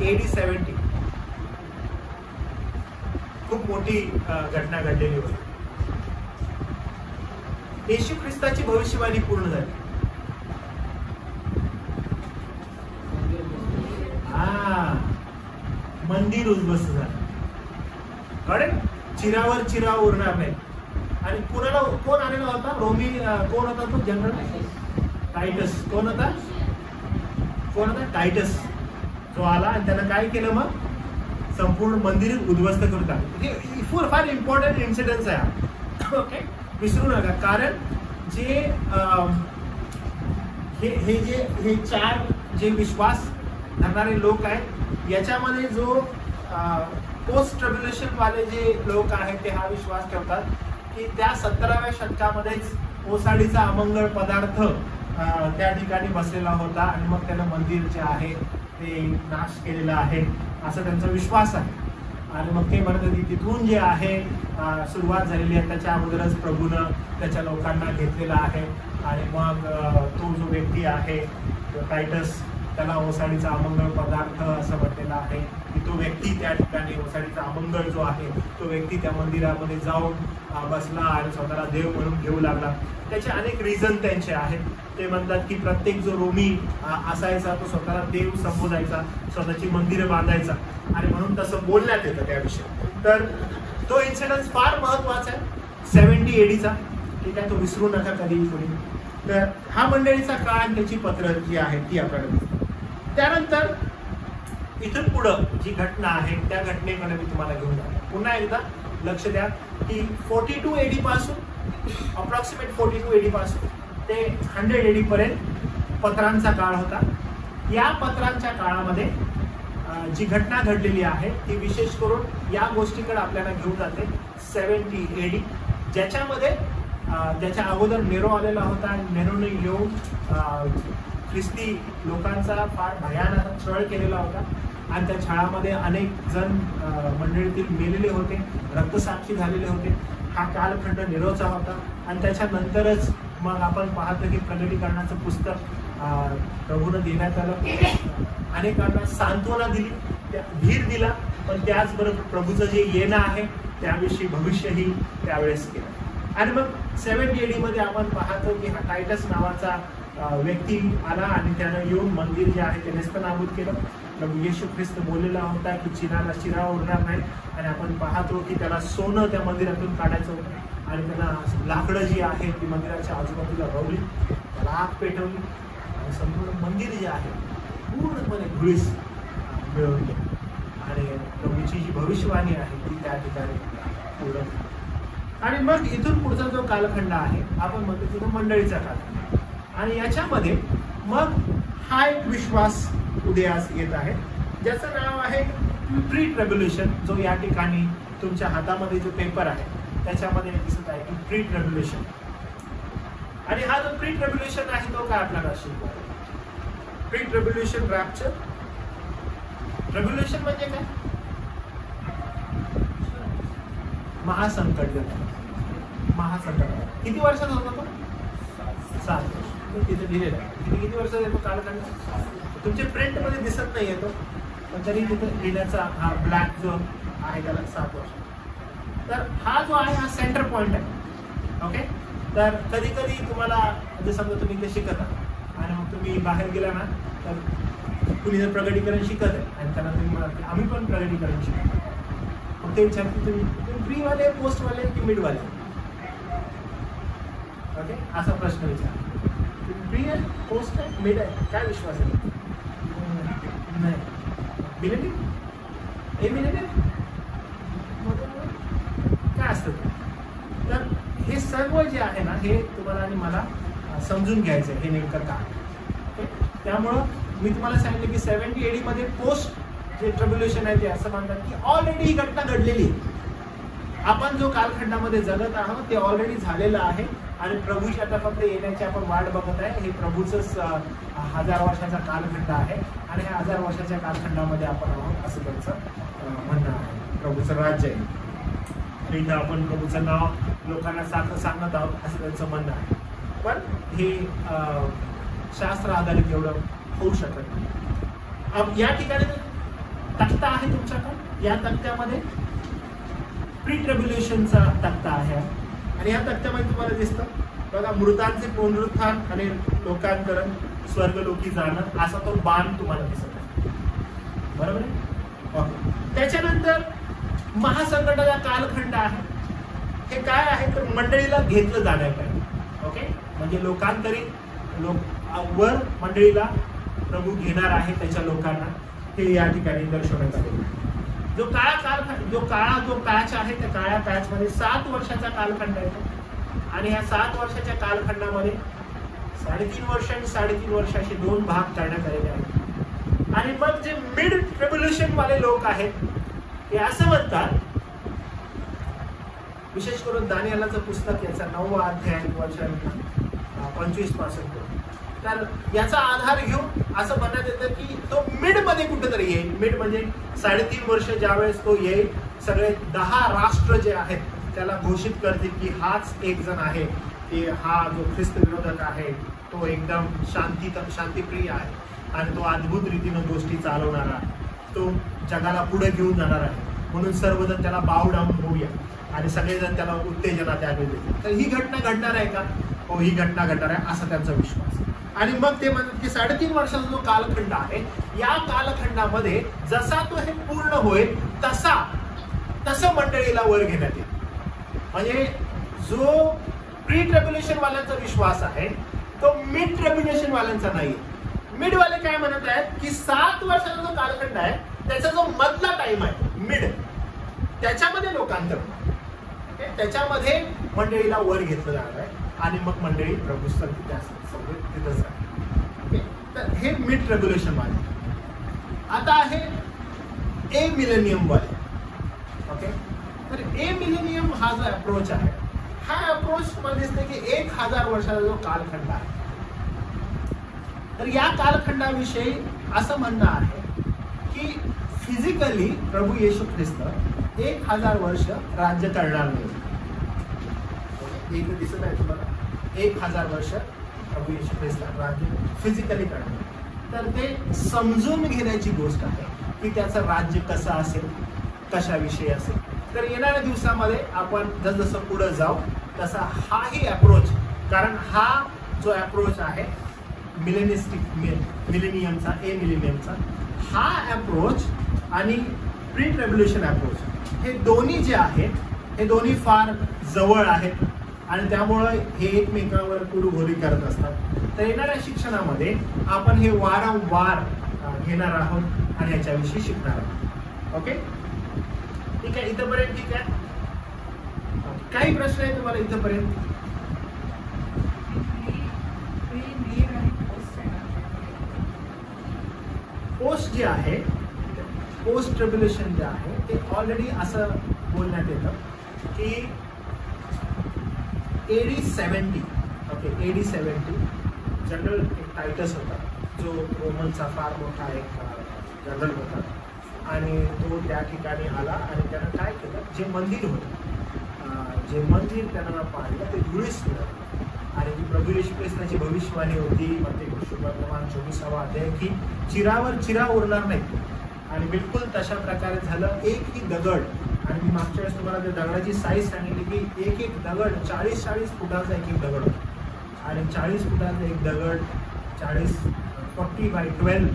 AD 70 खूप मोठी घटना घडलेली होती. येशू ख्रिस्ताची भविष्यवाणी पूर्ण झाली. मंदिर उद्ध्वस्त झालं. कळेल, चिरावर चिरा उरणार नाही. आणि कुणाला कोण आलेला होता? रोमी कोण होता तो? General Titus. कोण होता? टायटस जो आला आणि त्यानं काय केलं? मग संपूर्ण मंदिर उद्ध्वस्त करून टाकलं. फार इम्पॉर्टंट इन्सिडेंट आहे. ओके, विसरू नका. कारण जे हे 4 जे विश्वास धरणारे लोक आहेत याच्यामध्ये जो पोस्ट ट्रिब्युलेशन वाले जे लोक आहेत ते हा विश्वास ठेवतात की त्या 17व्या शतकामध्येच ओसाडीचा अमंगळ पदार्थ त्या ठिकाणी बसलेला होता आणि मग त्यानं मंदिर जे आहे ते नाश केलेलं आहे असं त्यांचा विश्वास आहे. आणि मग ते म्हणत की तिथून जे आहे सुरुवात झालेली आहे त्याच्या अगोदरच प्रभूनं त्याच्या लोकांना घेतलेला आहे. आणि मग तो जो व्यक्ती आहे टायटस, त्याला ओसाडीचा अमंगळ पदार्थ असं म्हटलेलं आहे की तो व्यक्ती त्या ठिकाणी ओसाडीचा अमंगळ जो आहे तो व्यक्ती त्या मंदिरामध्ये जाऊन बसला आणि स्वतःला देव म्हणून घेऊ लागला. त्याचे अनेक रिझन त्यांचे आहेत. ते म्हणतात की प्रत्येक जो रोमी असायचा तो स्वतःला देव संबोधायचा, स्वतःची मंदिरं बांधायचा आणि म्हणून तसं बोलण्यात येतं त्याविषयी. तर तो इन्सिडन्स फार महत्वाचा आहे 70 AD चा, ठीक आहे, तो विसरू नका कधीही कोणी. तर हा मंडळीचा काळ आणि त्याची पत्र जी आहे ती आपल्याला दिसते. त्यानंतर इथून पुढं जी घटना आहे त्या घटनेकडे मी तुम्हाला घेऊन जातो. पुन्हा एकदा लक्ष द्या की 42 AD पासून अप्रॉक्सिमेट 42 AD पासून ते 100 AD पर्यंत पत्रांचा काळ होता. या पत्रांच्या काळामध्ये जी घटना घडलेली आहे ती विशेष करून या गोष्टीकडे आपल्याला घेऊन जाते 70 AD, ज्याच्यामध्ये त्याच्या अगोदर नेरो आलेला होता आणि नेरोने येऊन ख्रिस्ती लोकांचा फार भयानक छळ केलेला होता आणि त्या छळामध्ये अनेक जण मंडळीतील मेलेले होते, रक्तसाक्षी झालेले होते. हा कालखंड नेरोचा होता. आणि त्याच्यानंतरच मग आपण पाहतो की प्रगटीकरणाचं पुस्तक प्रभूनं देण्यात आलं. अनेकांना सांत्वना दिली, धीर दिला, पण त्याचबरोबर प्रभूचं जे येणं आहे त्याविषयी भविष्यही त्यावेळेस केलं. आणि मग 70 AD मध्ये आपण पाहतो की हा टायटस नावाचा व्यक्ती आला आणि त्यानं येऊन मंदिर जे आहे ते नेस्तनाबूत केलं. प्रभू येशू ख्रिस्त बोललेला होता की चिनाला चिरा उरणार नाही. आणि आपण पाहतो की त्याला सोनं त्या मंदिरातून काढायचं होतं आणि त्यांना लाकडं जी आहे ती मंदिराच्या आजूबाजूला रवली, त्याला आग पेटवली आणि संपूर्ण मंदिर जे आहे पूर्णपणे धुळीस मिळवली. आणि प्रभूची जी भविष्यवाणी आहे ती त्या ठिकाणी पूर्ण. आणि मग इथून पुढचा जो कालखंड आहे आपण म्हणतो की मंडळीचा कालखंड. आणि याच्यामध्ये मग हा एक विश्वास उदयास येत आहे ज्याचं नाव आहे प्री ट्रिब्युलेशन, जो या ठिकाणी तुमच्या हातामध्ये जो पेपर आहे त्याच्यामध्ये दिसत आहे की प्री ट्रिब्युलेशन. आणि हा जो प्री ट्रिब्युलेशन आहे तो काय आपल्याला शिकवतो? Pre tribulation rupture. ट्रिब्युलेशन म्हणजे काय? महासंकट. महासंकट किती वर्षात होता तो? 7 वर्ष. तिथे दिलेला आहे किती वर्षात येतो कालखंड. तुमच्या प्रिंट मध्ये दिसत नाही येतो पण तरी तिथे लिहिण्याचा हा ब्लॅक जो आहे त्याला 7 वर्ष. तर हा जो आहे हा सेंटर पॉइंट आहे. ओके. तर कधी कधी तुम्हाला म्हणजे समजा तुम्ही इथे शिकत आहात आणि मग तुम्ही बाहेर गेला ना तर कुणी जर प्रगटीकरण शिकत आहे आणि त्यांना तुम्ही म्हणा की आम्ही पण प्रगटीकरण शिकतो, मग ते विचारते तुम्ही प्रीवाले, पोस्टवाले की मिडवाले? ओके, असा प्रश्न विचार. प्री आहे, पोस्ट आहे, मिड आहे, काय विश्वास आहे? नाही. मिलेटिव्ह? मिलेटिव्ह काय असतं? तर हे सर्व जे आहे ना हे तुम्हाला आणि मला समजून घ्यायचं आहे हे नेमकं काय. ओके. त्यामुळं मी तुम्हाला सांगितलं की 70 AD मध्ये पोस्ट जे ट्रिब्युलेशन आहे ते असं म्हणतात की ऑलरेडी ही घटना घडलेली आहे. आपण जो कालखंडामध्ये जगत आहोत ते ऑलरेडी झालेलं आहे आणि प्रभूची आता फक्त येण्याची आपण वाट बघत आहे. हे प्रभूचंच 1000 वर्षाचा कालखंड आहे आणि ह्या 1000 वर्षाच्या कालखंडामध्ये आपण आहोत असं त्यांचं म्हणणं आहे. प्रभूचं राज्य आहे, इथं आपण प्रभूचं नाव लोकांना सांगत आहोत असं त्यांचं म्हणणं आहे. पण हे शास्त्र आधारित एवढं होऊ शकत नाही. या ठिकाणी तक्ता आहे तुमच्याकडे, या तक्त्यामध्ये प्री ट्रिब्युलेशनचा तक्ता आहे आणि या तक्त्यामध्ये तुम्हाला दिसतं बघा मृतांचे पुनरुत्थान आणि लोकांतरण, स्वर्गलोकी जाणं असा तो बाण तुम्हाला दिसत आहे. बरोबर आहे? ओके. त्याच्यानंतर महासंकटाचा कालखंड आहे. हे काय आहे तर मंडळीला घेतलं जाण्याकडे. ओके, म्हणजे लोकांतरित वर मंडळीला प्रभू घेणार आहे त्याच्या लोकांना, हे या ठिकाणी दर्शवण्यात आले. जो काळा पॅच आहे त्या काळ्या पॅच मध्ये 7 वर्षाचा कालखंड येतो आणि ह्या 7 वर्षाच्या कालखंडामध्ये 3.5 वर्ष आणि 3.5 वर्ष असे 2 भाग करण्यात आलेले आहेत. आणि मग जे मिड ट्रिब्युलेशन वाले लोक आहेत ते असं म्हणतात, विशेष करून दानिएलाचं पुस्तक याचा 9वा अध्याय वर्ष 25 पासून तर याचा आधार घेऊन असं म्हणण्यात येतं की तो मिड मध्ये कुठेतरी येईल. मिड म्हणजे 3.5 वर्ष ज्यावेळेस तो येईल, सगळे 10 राष्ट्र जे आहेत त्याला घोषित करतील की हाच एक जण आहे, की हा जो ख्रिस्त विरोधक आहे तो एकदम शांतिप्रिय आहे आणि तो अद्भुत रीतीनं गोष्टी चालवणारा आहे, तो जगाला पुढे घेऊन जाणार आहे, म्हणून सर्वजण त्याला बाव डाऊन होऊया आणि सगळेजण त्याला उत्तेजना त्यावेळी देतील. तर ही घटना घडणार आहे का? हो, ही घटना घडणार आहे असा त्यांचा विश्वास. आणि मग ते म्हणतात की 3.5 वर्षाचा जो कालखंड आहे, या कालखंडामध्ये जसा तो हे पूर्ण होईल तसं मंडळीला वर घेण्यात येईल. म्हणजे जो प्री ट्रिब्युलेशन वाल्यांचा विश्वास आहे तो मिड ट्रिब्युलेशन वाल्यांचा नाही. मिड वाले काय म्हणत आहेत की 7 वर्षाचा जो कालखंड आहे त्याचा जो मधला टाइम आहे मिड, त्याच्यामध्ये लोकांतर, त्याच्यामध्ये मंडळीला वर घेतलं जाणार आहे आणि मग मंडळी प्रभू तिथंच आहे. तर हे मिड ट्रिब्युलेशन वाले. आता आहे ए मिलेनियम वाले. ओके, तर ए मिलेनियम हा जो अप्रोच आहे, हा अप्रोच मला दिसते की 1000 वर्षाचा जो कालखंड आहे. तर या कालखंडाविषयी असं म्हणणं आहे की फिजिकली प्रभू येशू ख्रिस्त 1000 वर्ष राज्य करणार नाही. इथे दिसत आहे तुम्हाला 1000 वर्ष प्रभू येशू ख्रिस्त राज्य फिजिकली करणार. तर ते समजून घेण्याची गोष्ट आहे की त्याचं राज्य कसं असेल, कशाविषयी असेल. तर येणाऱ्या दिवसामध्ये आपण जसं पुढे जाऊ तसा हाही अप्रोच, कारण हा जो अप्रोच आहे मिलेनियमचा, ए मिलेनियमचा, हा अप्रोच आणि प्री ट्रिब्युलेशन अप्रोच, हे दोन्ही जे आहेत हे दोन्ही फार जवळ आहेत आणि त्यामुळे हे एकमेकांवर कुरुघोरी करत असतात. तर येणाऱ्या शिक्षणामध्ये आपण हे वारंवार घेणार आहोत आणि याच्याविषयी शिकणार आहोत. ओके, ठीक आहे, इथंपर्यंत ठीक आहे. काही प्रश्न आहे तुम्हाला इथंपर्यंत? पोस्ट जे आहे, पोस्ट ट्रिब्युलेशन जे आहे ते ऑलरेडी असं बोलण्यात येतं की AD 70, ओके, AD 70 जनरल एक टायटस होता जो रोमनचा फार मोठा एक जनरल होता आणि तो त्या ठिकाणी आला आणि त्यानं काय केलं, जे मंदिर होतं, जे मंदिर त्यानं पाहिलं ते धुळीस होतं. आणि जी प्रभू येशू ख्रिस्ताची भविष्यवाणी होती मत्ती वर्तमान 24वा अध्याय की चिरावर चिरा उरणार नाही. आणि बिलकुल तशा प्रकारे झालं. एकही दगड, आणि मी मागच्या वेळेस तुम्हाला त्या दगडाची साईज सांगितली की एक दगड 40 फुटाचा एक दगड आणि 40 फुटाचा एक दगड 40x12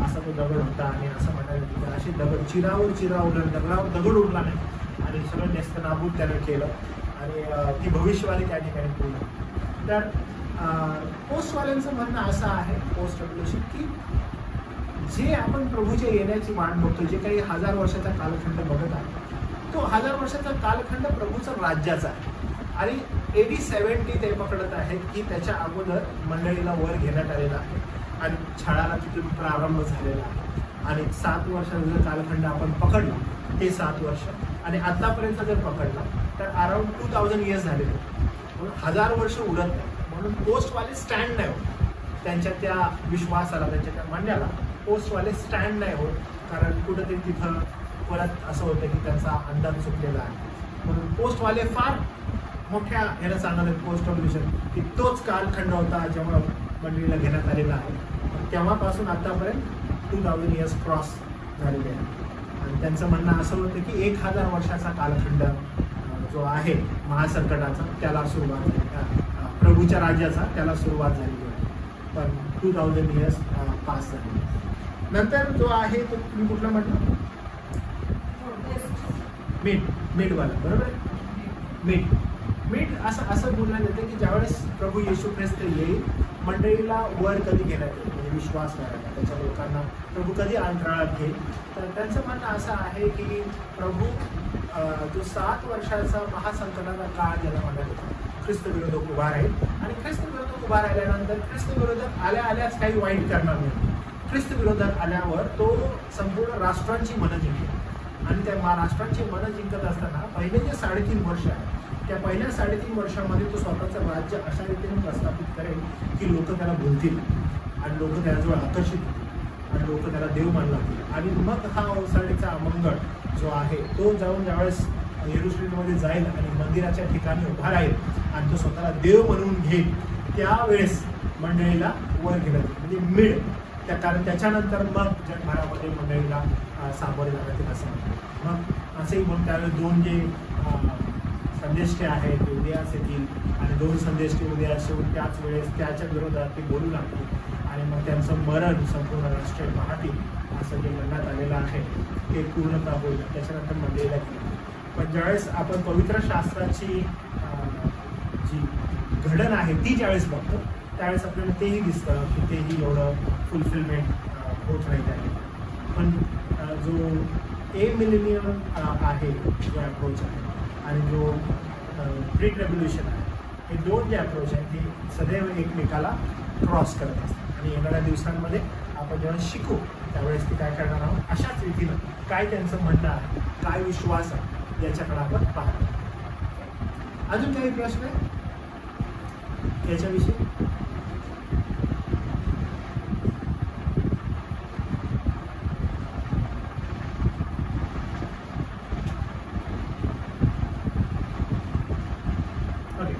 असा तो दगड होता. आणि असं म्हणायला की असे दगड चिरावर चिरा उरणार, दगडावर दगड उरला नाही आणि सगळं नेस्तनाबूत त्यानं केलं आणि ती भविष्यवाणी त्या ठिकाणी पूर्ण. तर पोस्टवाल्यांचं म्हणणं असं आहे, पोस्ट ट्रिब्युलेशन, की जे आपण प्रभूच्या येण्याची वाट बघतो, जे काही 1000 वर्षाचा कालखंड बघत आहे, तो 1000 वर्षाचा कालखंड प्रभूचा राज्याचा आहे. आणि AD 70 ते पकडत आहेत की त्याच्या अगोदर मंडळीला वर घेण्यात आलेला आहे आणि छळाला तिथून प्रारंभ झालेला आहे. आणि 7 वर्षाचा जर कालखंड आपण पकडला, ते 7 वर्ष आणि आतापर्यंत जर पकडला तर अराउंड 2000 इयर्स झालेले, म्हणून 1000 वर्ष उरत नाही. म्हणून पोस्टवाले स्टँड नाही होत त्यांच्या त्या विश्वासाला, त्यांच्या त्या म्हणण्याला पोस्टवाले स्टँड नाही होत, कारण कुठंतरी तिथं परत असं होतं की त्यांचा अंदाज चुकलेला आहे. म्हणून पोस्टवाले फार मोठ्या ह्याला सांगत पोस्ट ट्रिब्युलेशन की तोच कालखंड होता जेव्हा मंडळीला घेण्यात आलेला आहे. तेव्हापासून आतापर्यंत 2000 इयर्स क्रॉस झालेले आहे. आणि त्यांचं म्हणणं असं होतं की 1000 वर्षाचा कालखंड जो आहे महासंकटाचा त्याला सुरुवात झाली, प्रभूच्या राज्याचा त्याला सुरुवात झालेली आहे. पण 2000 इयर्स पास झाले. नंतर जो आहे तो तुम्ही कुठला म्हटलं? मिडवाला, बरोबर आहे. मिड असं बोलण्यात येतं की ज्यावेळेस प्रभू येशू ख्रिस्त येईल, मंडळीला वर कधी घेण्यात येईल, म्हणजे विश्वास करायला त्याच्या लोकांना प्रभू कधी अंतराळात घेईल. तर त्यांचं म्हणणं असं आहे की प्रभू जो 7 वर्षाचा महासंकटाचा काळ ज्याला म्हणत होता, ख्रिस्त विरोधक उभा राहील आणि ख्रिस्त विरोधक उभा राहिल्यानंतर ख्रिस्त विरोधक आल्याच काही वाईट करणार नाही. ख्रिस्त विरोधक आल्यावर तो संपूर्ण राष्ट्रांची मनं जिंकेल आणि त्या राष्ट्रांची मनं जिंकत असताना पहिले जे 3.5 वर्ष आहे त्या पहिल्या 3.5 वर्षामध्ये तो स्वतःचं राज्य अशा रीतीने प्रस्थापित करेल की लोक त्याला बोलतील आणि लोक त्याच्याजवळ आकर्षित होतील आणि लोक त्याला देव मानला जातील. आणि मग हा ओसाडीचा अमंगळ जो आहे तो जाऊन ज्यावेळेस येरुशलेममध्ये जाईल आणि मंदिराच्या ठिकाणी उभा राहील आणि तो स्वतःला देव म्हणून घेईल, त्यावेळेस मंडळीला वर गेलं म्हणजे मिळ त्या, कारण त्याच्यानंतर मग जगभरामध्ये मंडळीला सामोरे जाण्यात येईल असं म्हणतात. मग असेही म्हणून त्यावेळेस 2 जे संदेष्टे आहेत ते उदयास येतील आणि 2 संदेष्टे उदयास येऊन त्याच वेळेस त्याच्या विरोधात ते बोलू लागतील आणि मग त्यांचं मरण संपूर्ण राष्ट्र पाहतील असं जे म्हणण्यात आलेलं आहे ते पूर्णतः होईल. त्याच्यानंतर मंडळीला गेलं. पण ज्यावेळेस आपण पवित्र शास्त्राची जी घडण आहे ती ज्यावेळेस बघतो त्यावेळेस आपल्याला तेही दिसतं की तेही एवढं फुलफिलमेंट होत नाही त्याने. पण जो मिलेनियम आहे जो अप्रोच आहे आणि जो प्री ट्रिब्युलेशन आहे, हे 2 जे अप्रोच आहेत ते सदैव एकमेकाला क्रॉस करत असतात. आणि येणाऱ्या दिवसांमध्ये आपण जेव्हा शिकू त्यावेळेस ते काय करणार आहोत, अशाच रीतीनं काय त्यांचं म्हणणं आहे, काय विश्वास आहे याच्याकडे आपण पाहतो. अजून काही प्रश्न आहे याच्याविषयी?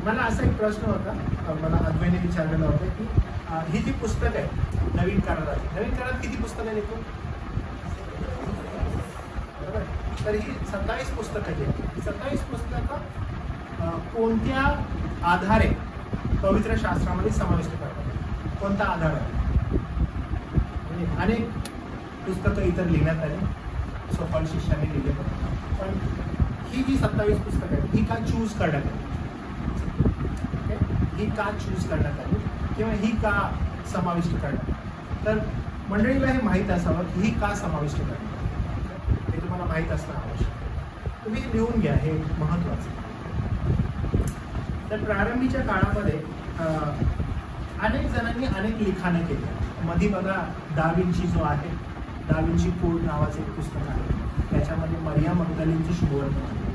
मला असा एक प्रश्न होता, मला अद्वैने विचारलेला होता की ही जी पुस्तक आहे नवीन करारात किती पुस्तकं लिहितो? बरोबर. तर ही 27 पुस्तकं जी आहेत, 27 पुस्तकं कोणत्या आधारे पवित्र शास्त्रामध्ये समाविष्ट करतात? कोणता आधार आहे? म्हणजे अनेक पुस्तकं इतर लिहिण्यात आली, सोपाल शिष्याने लिहिले, पण ही जी 27 पुस्तकं आहेत ही का चूज करण्यात आली? ही का चूज करण्यात आली किंवा ही का समाविष्ट करण्यात आली? तर मंडळीला हे माहीत असावं की ही का समाविष्ट करण्यात आली, हे तुम्हाला माहीत असणं आवश्यक. तुम्ही हे लिहून घ्या, हे महत्त्वाचं. तर प्रारंभीच्या काळामध्ये अनेक जणांनी अनेक लिखाणं केली. मध्ये बघा दा विंची जो आहे, दा विंची कोड नावाचं एक पुस्तक आहे, त्याच्यामध्ये मरिया मगदलीनचं शुभवर्तमान आहे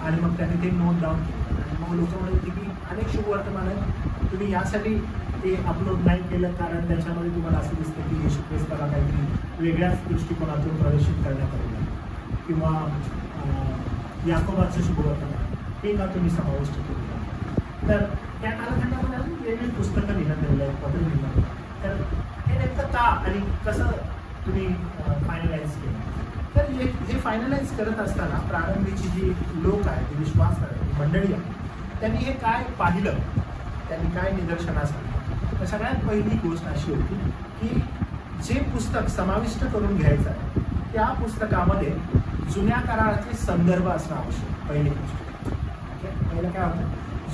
आणि मग त्याने ते नोट डाऊन केलं आणि मग लोक म्हणत होते की अनेक शुभवर्तमान आहेत, तुम्ही यासाठी ते अपलोड नाही केलं कारण त्याच्यामध्ये तुम्हाला असं दिसतं की येशू ख्रिस्ताला काहीतरी वेगळ्याच दृष्टिकोनातून प्रदर्शित करण्यात आलेलं किंवा याकोबाचं शुभवर्तमान हे का तुम्ही समाविष्ट केलं. तर त्या कालखंडामध्ये अजून वेगळी पुस्तकं लिहिण्यात आलेलं आहे, पत्र लिहिण्यात. तर हे नेमकं का आणि कसं तुम्ही फायनलाइज केलं? तर हे फायनलाइज करत असताना प्रारंभीची जी लोक आहेत, जी विश्वास करणारी मंडळी आहे, त्यांनी हे काय पाहिलं, त्यांनी काय निदर्शनास आणलं? तर सगळ्यात पहिली गोष्ट अशी होती की जे पुस्तक समाविष्ट करून घ्यायचं आहे त्या पुस्तकामध्ये जुन्या कराराचे संदर्भ असणं आवश्यक. पहिली गोष्ट. ओके, पहिलं काय होतं,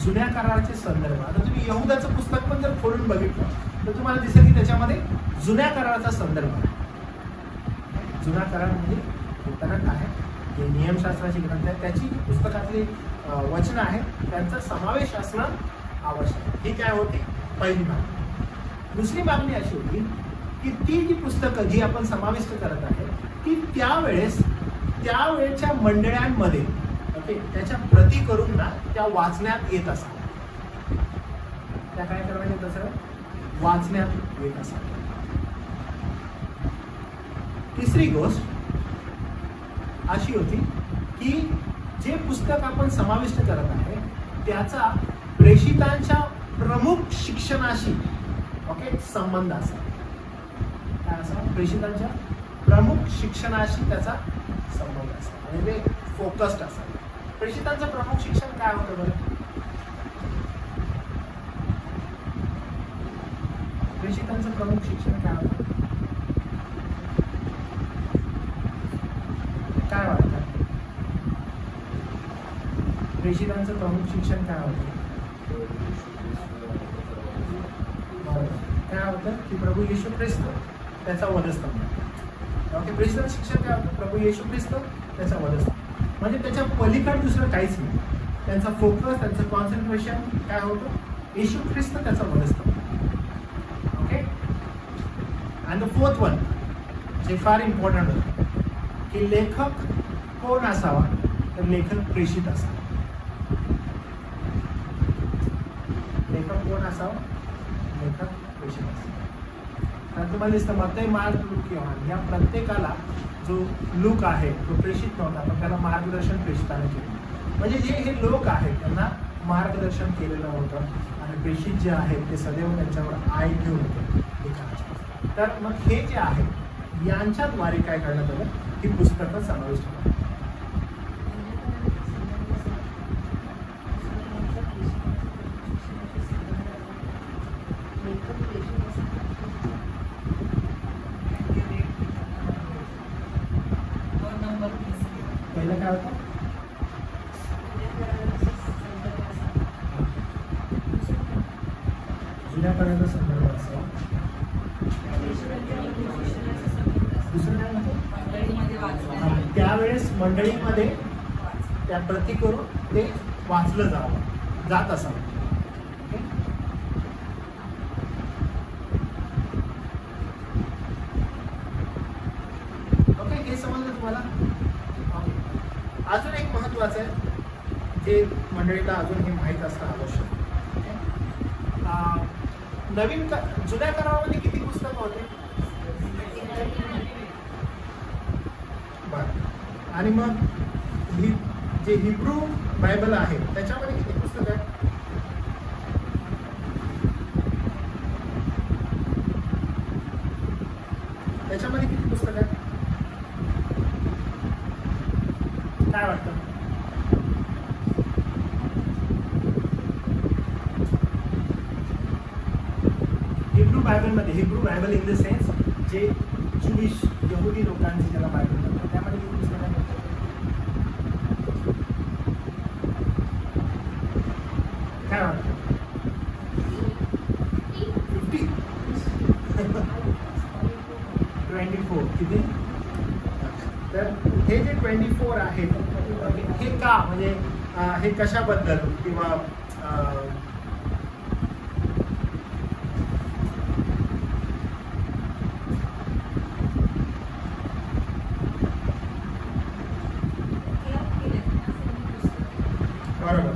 जुन्या कराराचे संदर्भ. आता तुम्ही यहुदाचं पुस्तक पण जर खोलून बघितलं तर तुम्हाला दिसेल की त्याच्यामध्ये जुन्या कराराचा संदर्भ आहे. जुना करार म्हणजे होताना काय, जे नियमशास्त्राची ग्रंथ आहे त्याची जी पुस्तकातली वचनं आहेत त्यांचा समावेश असणं आवश्यक. ही काय होती पहिली मागणी. दुसरी मागणी अशी होती की ती जी पुस्तकं जी आपण समाविष्ट करत आहे ती त्यावेळेच्या मंडळांमध्ये ओके त्याच्या प्रती करून ना त्या वाचण्यात येत असतात. त्या काय करण्यात येत असतात, वाचण्यात येत असतात. तिसरी गोष्ट अशी होती की जे पुस्तक आपण समाविष्ट करत आहे त्याचा प्रेषितांच्या प्रमुख शिक्षणाशी ओके संबंध असा. काय असा, प्रेषितांच्या प्रमुख शिक्षणाशी त्याचा संबंध असा, म्हणजे ते फोकस्ड असा. प्रेषितांचं प्रमुख शिक्षण काय होतं बरं? प्रेषितांचं प्रमुख शिक्षण काय होतं, काय वाटतं? प्रेषितांचं प्रमुख शिक्षण काय होतं? काय होतं की प्रभू येशू ख्रिस्त त्याचा वधस्तंभ. ओके, प्रेषितांचं शिक्षण काय होतं? प्रभू येशू ख्रिस्त त्याचा वधस्तंभ. म्हणजे त्याच्या पलीकडे दुसरं काहीच नाही. त्यांचा फोकस, त्यांचं कॉन्सन्ट्रेशन काय होतं? येशू ख्रिस्त त्याचा वधस्तंभ. Okay, and the fourth one जे फार इम्पॉर्टंट होतं की लेखक कोण असावा, तर लेखक प्रेषित असावा. कोण असावं? लेखक प्रेषित असावं. तर तुम्हाला दिसतं मत्तई, मार्क, लूक, योहान या प्रत्येकाला जो लूक आहे तो प्रेषित नव्हता, पण त्याला मार्गदर्शन प्रेषिताने केलं. म्हणजे जे हे लोक आहेत त्यांना मार्गदर्शन केलेलं होतं आणि प्रेषित जे आहेत ते सदैव त्यांच्यावर आय ठेवून होते. तर मग हे जे आहे यांच्याद्वारे काय करण्यात आलं? ही पुस्तकं समाविष्ट होतात. पहिलं काय होतं? जुन्यापर्यंत संदर्भ असावा. दुसरं काय म्हणतो? त्यावेळेस मंडळीमध्ये त्या प्रती करून ते वाचलं जात असावं. ओके, हे समजलं तुम्हाला? अजून एक महत्वाचं आहे जे मंडळीला अजून हे माहीत असणं आवश्यक. जुन्या करारामध्ये किती पुस्तकं होते? बरं. आणि मग जे हिब्रू बायबल आहे त्याच्यामध्ये किती पुस्तकं आहेत? त्याच्यामध्ये किती पुस्तकं आहेत? काय वाटतं? हिब्रू बायबलमध्ये, Hebrew Bible in the sense जे ज्यूइश यहुदी लोकांची ज्याला बायबल म्हणतात त्यामध्ये किती पुस्तकं आहेत? काय वाटतं? 24. किती? तर हे जे 24 आहेत हे का, म्हणजे हे कशाबद्दल किंवा बरोबर.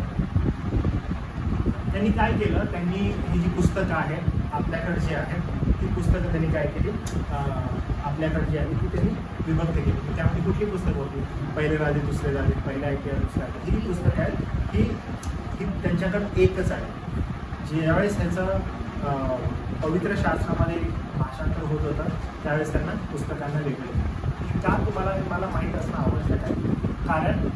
त्यांनी काय केलं? त्यांनी ही जी पुस्तकं आहेत आपल्याकडे जी आहेत ती पुस्तकं त्यांनी काय केली? आपल्याकडे जी आहे ती त्यांनी विभक्त केली. त्यामध्ये कुठली पुस्तकं होती? पहिले राजे, दुसरे राजे, पहिला ऐतिहास, दुसरा ऐतिहास. ही जी पुस्तकं आहेत ही त्यांच्याकडे एकच आहे. ज्यावेळेस ह्याचं पवित्र शास्त्रामध्ये भाषांतर होत होतं त्यावेळेस त्यांना पुस्तकांना वेगळे का मला माहीत असणं आवश्यक आहे. कारण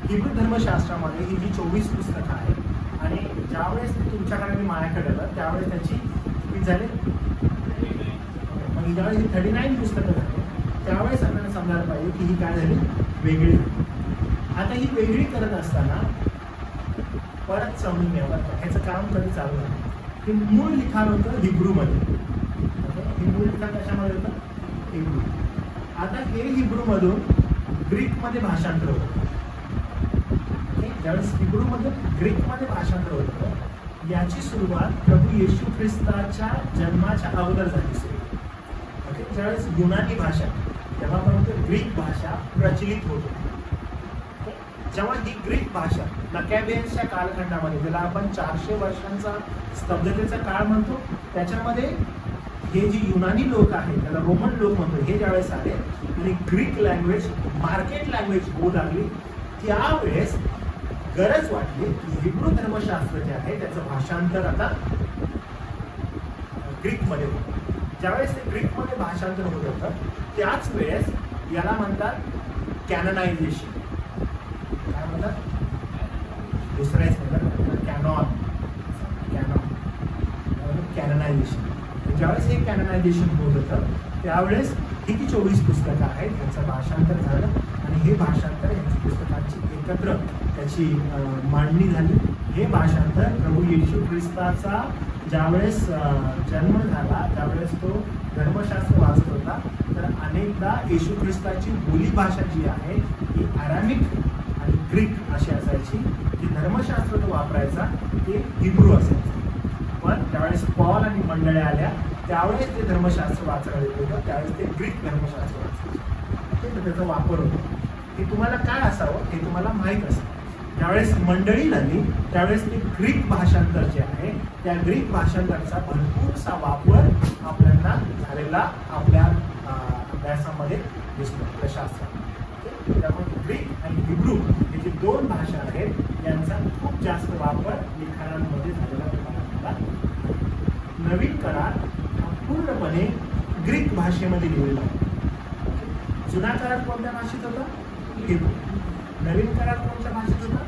हिब्रू धर्मशास्त्रामध्ये ही जी 24 पुस्तकं आहेत आणि ज्यावेळेस तुमच्याकडे मी माझ्याकडे आलं त्यावेळेस त्याची किती झाले? मग ज्यावेळेस ही 39 पुस्तकं झाली त्यावेळेस आपल्याला समजायला पाहिजे की ही काय झाली? वेगळी. आता ही वेगळी करत असताना परत समजून घ्यावं ह्याचं काम कधी चालू झालं. हे मूळ लिखाण होतं हिब्रूमध्ये. हे मूळ लिखाण कशामध्ये होतं? हिब्रू. आता हे हिब्रूमधून ग्रीकमध्ये भाषांतर होतं. ज्यावेळेस हिब्रूमधून ग्रीकमध्ये भाषांतर होतं याची सुरुवात प्रभू येशू ख्रिस्ताच्या जन्माच्या अगोदर झाली सुरू. ओके, ज्यावेळेस युनानी भाषा तेव्हापर्यंत ग्रीक भाषा प्रचलित होत होती. जेव्हा ही ग्रीक भाषा मकॅबियन्सच्या कालखंडामध्ये ज्याला आपण 400 वर्षांचा स्तब्धतेचा काळ म्हणतो त्याच्यामध्ये हे जी युनानी लोक आहेत त्याला रोमन लोक म्हणतो हे ज्यावेळेस आले आणि ग्रीक लँग्वेज मार्केट लँग्वेज होऊ लागली त्यावेळेस गरज वाटली की हिब्रू धर्मशास्त्र जे आहे त्याचं भाषांतर आता ग्रीकमध्ये होतं. ज्यावेळेस ते ग्रीकमध्ये भाषांतर होत होतं त्याच वेळेस याला म्हणतात कॅननायझेशन. काय म्हणतात? दुसऱ्याच म्हणतात कॅननायझेशन. ज्यावेळेस हे कॅननायझेशन होत होतं त्यावेळेस ही जी 24 पुस्तकं आहेत त्यांचं भाषांतर झालं आणि हे भाषांतर यांची पुस्तकांची एकत्र त्याची मांडणी झाली. हे भाषांतर प्रभू येशू ख्रिस्ताचा ज्यावेळेस जन्म झाला त्यावेळेस तो धर्मशास्त्र वाचत होता तर अनेकदा येशू ख्रिस्ताची बोलीभाषा जी आहे ती अरामिक आणि ग्रीक अशी असायची. जी धर्मशास्त्र तो वापरायचा ते हिब्रू असायचं. पण त्यावेळेस पॉल आणि मंडळ्या आल्या त्यावेळेस ते धर्मशास्त्र वाचायला येत होतं त्यावेळेस ते ग्रीक धर्मशास्त्र वाचायचं. तर त्याचा वापर होतो. हे तुम्हाला काय असावं हे तुम्हाला माहीत असावं. ज्यावेळेस मंडळी झाली त्यावेळेस ते ग्रीक भाषांतर जे आहे त्या ग्रीक भाषांतराचा भरपूरसा वापर आपल्याला झालेला आपल्या अभ्यासामध्ये दिसतो आपल्या शास्त्रात. त्यामुळे ग्रीक आणि हिब्रू हे जे दोन भाषा आहेत यांचा खूप जास्त वापर लिखाणांमध्ये झालेला आपल्याला. नवीन करार हा पूर्णपणे ग्रीक भाषेमध्ये लिहिलेला आहे. जुना करार कोणत्या भाषेत होता? हिब्रू. नवीन करार कोणत्या भाषेत होता?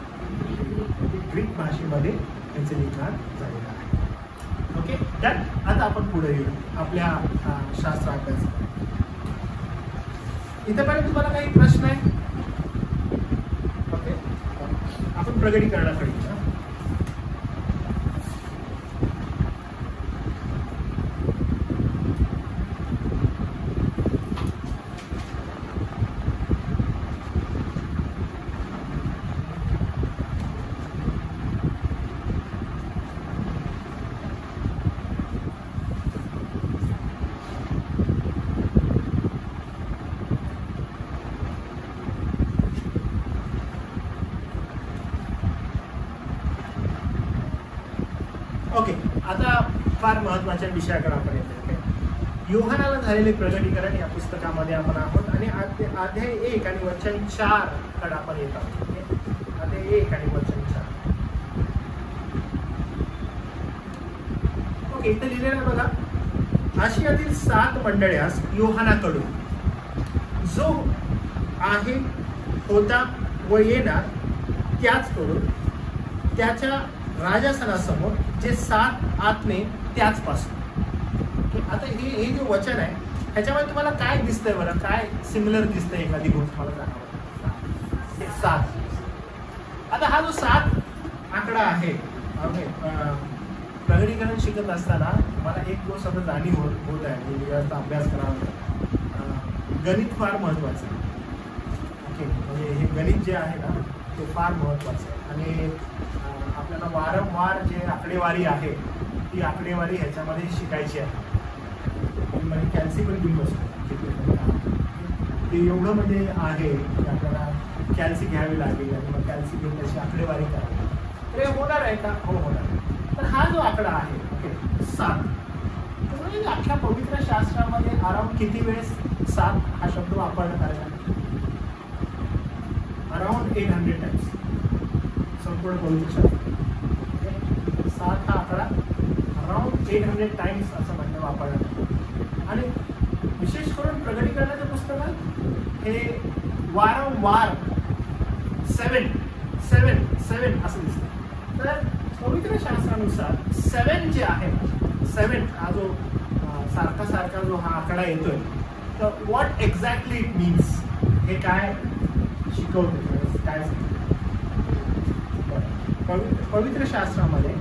ग्रीक भाषेमध्ये त्यांचे लिखाण झालेलं आहे. Okay, done. आता आपण पुढे येऊ आपल्या शास्त्र अभ्यासात. इथेपर्यंत तुम्हाला काही प्रश्न आहे? ओके, आपण प्रगटीकरणाकडे येऊ. ओके, आता फार महत्त्वाच्या विषयाकडे आपण येतो. योहानाला झालेले प्रगटीकरण या पुस्तकामध्ये आपण आहोत आणि अध्याय 1 आणि वचन 4 कडे आपण येत आहोत. अध्याय 1 आणि वचन 4. ओके, इथे लिहिलेलं बघा. आशियातील 7 मंडळ्यास योहानाकडून जो आहे, होता व येणार त्याचकडून त्याच्या राजासनासमोर जे 7 आत्मे त्याचपासून. आता हे जे वचन आहे ह्याच्यामध्ये तुम्हाला काय दिसतंय बरं? काय सिमिलर दिसतंय एखादी गोष्ट मला सांगा. 7. आता हा जो 7 आकडा आहे, प्रगटीकरण शिकत असताना मला एक गोष्ट आता जाणीव होत आहे, म्हणजे अभ्यास करावा. गणित फार महत्वाचं आहे. ओके, म्हणजे हे गणित जे आहे ना ते फार महत्वाचं आहे आणि आपल्याला वारंवार जे आकडेवारी आहे ती आकडेवारी ह्याच्यामध्ये शिकायची आहे. म्हणजे कॅल्सी पण घेऊन बसतो ते एवढं म्हणजे आहे की आपल्याला कॅल्सी घ्यावी लागेल आणि मग कॅल्सी घेऊन त्याची आकडेवारी करावी. तर हे होणार आहे का? हो, होणार. तर हा जो आकडा आहे, ओके, 7, म्हणजे अख्ख्या पवित्र शास्त्रामध्ये अराउंड किती वेळेस 7 हा शब्द वापरण्यात आला? अराउंड 800 टाइम्स संपूर्ण पवित्र शास्त्र. 7 हा आकडा अराउंड 800 टाइम्स असं म्हणणं वापरण्यात आलं. आणि विशेष करून प्रगटीकरणाच्या पुस्तकात हे वारंवार 7 असं दिसतं. तर पवित्र शास्त्रानुसार 7 जे आहे, 7 हा जो सारखा जो हा आकडा येतोय, तर व्हॉट एक्झॅक्टली इट मीन्स हे काय शिकवतो, काय पवित्र शास्त्रामध्ये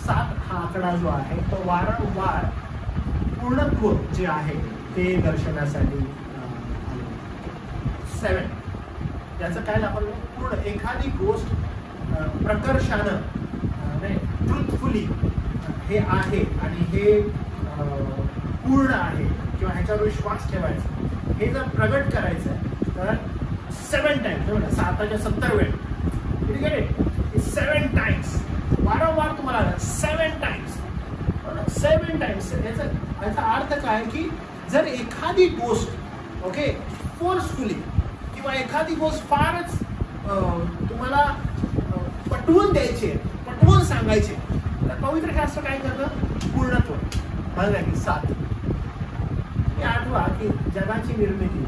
7 हा आकडा जो आहे तो वारंवार पूर्णत्व जे आहे ते दर्शवण्यासाठी 7 याचं काय आपण पूर्ण एखादी गोष्ट प्रकर्षानं ट्रुथफुली हे आहे आणि हे पूर्ण आहे किंवा ह्याच्यावर विश्वास ठेवायचा हे जर प्रगट करायचं तर 7 टाइम्स, 7च्या 70 वेळ, 7 टाइम्स वारंवार तुम्हाला 7 टाइम्स याचा अर्थ काय की जर एखादी गोष्ट ओके फोर्सफुली किंवा एखादी गोष्ट फारच तुम्हाला पटवून द्यायची आहे, पटवून सांगायची, तर पवित्र शास्त्र काय करतं? पूर्णत्व म्हणलं की 7. हे आठवा की जगाची निर्मिती,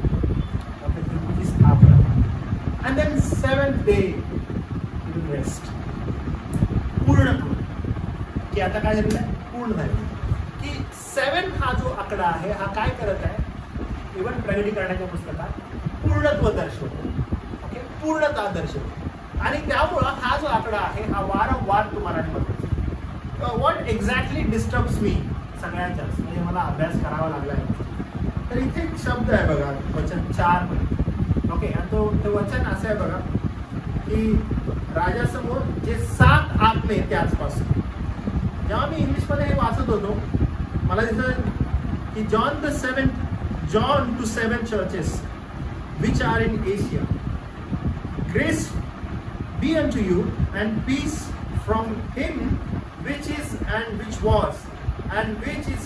पृथ्वीची स्थापना, and then 7th day rest, पूर्णत्व. की आता काय झालेलं आहे? पूर्ण झाले. की 7 हा जो आकडा आहे हा काय करत आहे? इव्हन प्रगटीकरणाच्या पुस्तकात पूर्णत्व दर्शवतो, ओके, पूर्णता दर्शवतो. आणि त्यामुळं हा जो आकडा आहे हा वारंवार तुम्हाला बघतो. व्हॉट एक्झॅक्टली डिस्टर्ब्स मी सगळ्यात जास्त, म्हणजे मला अभ्यास करावा लागला आहे. तर इथे एक शब्द आहे बघा, वचन 4 मध्ये, ओके, आणि तो वचन असं आहे बघा की राजासमोर जे 7 आत्मे त्याचपासून. जेव्हा मी इंग्लिशमध्ये हे वाचत होतो मला तिथं की John to 7 churches which are in Asia, grace be unto you and peace from him which is and which was and which is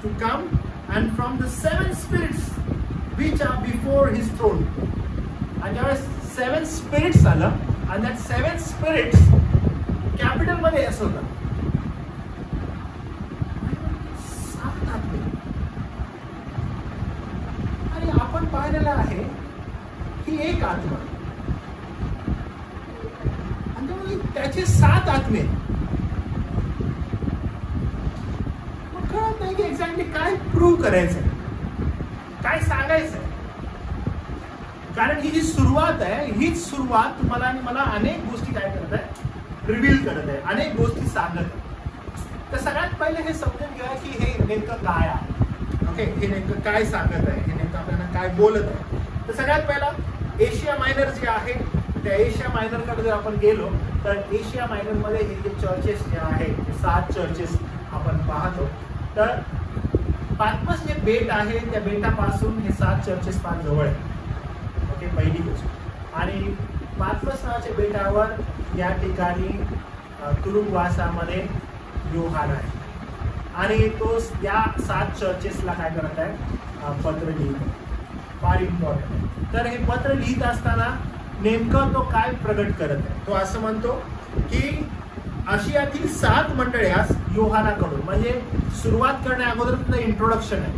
to come, and from the 7 spirits which are before his throne. आणि ज्यावेळेस 7 spirits आलं आणि that 7 spirits कॅपिटल मध्ये असं होतं, 7 आत्मे. आणि आपण पाहिलेलं आहे की एक आत्मा आणि त्यामुळे त्याचे 7 आत्मे. मग कळत नाही की एक्झॅक्टली काय प्रूव्ह करायचंय, काय सांगायचंय. कारण ही जी सुरुवात आहे, हीच सुरुवात तुम्हाला आणि मला अनेक गोष्टी काय करत आहे, रिव्हील करत आहे, अनेक गोष्टी सांगत आहे. तर सगळ्यात पहिले हे समजून घ्या की हे नेमकं काय आहे. ओके, हे नेमकं काय सांगत आहे, हे नेमकं आपल्याला काय बोलत आहे. तर सगळ्यात पहिला एशिया मायनर जे आहे, त्या एशिया मायनरकडे जर आपण गेलो तर एशिया मायनर मध्ये हे जे चर्चेस जे आहेत, 7 चर्चेस आपण पाहतो. तर पाटमस जे बेट आहे, त्या बेटापासून हे 7 चर्चेस फार जवळ आहे. ओके, पहिली गोष्ट. आणि पाटमस नावाच्या बेटावर या ठिकाणी तुरुंगवासामध्ये योहान आहे आणि तो या 7 चर्चेसला काय करत आहे, पत्र लिहित आहे. फार इम्पॉर्टंट आहे. तर हे पत्र लिहित असताना नेमकं तो काय प्रगट करत आहे, तो असं म्हणतो की आशियातील 7 मंडळ्यास योहानाकडून, म्हणजे सुरुवात करण्या अगोदर इंट्रोडक्शन आहे.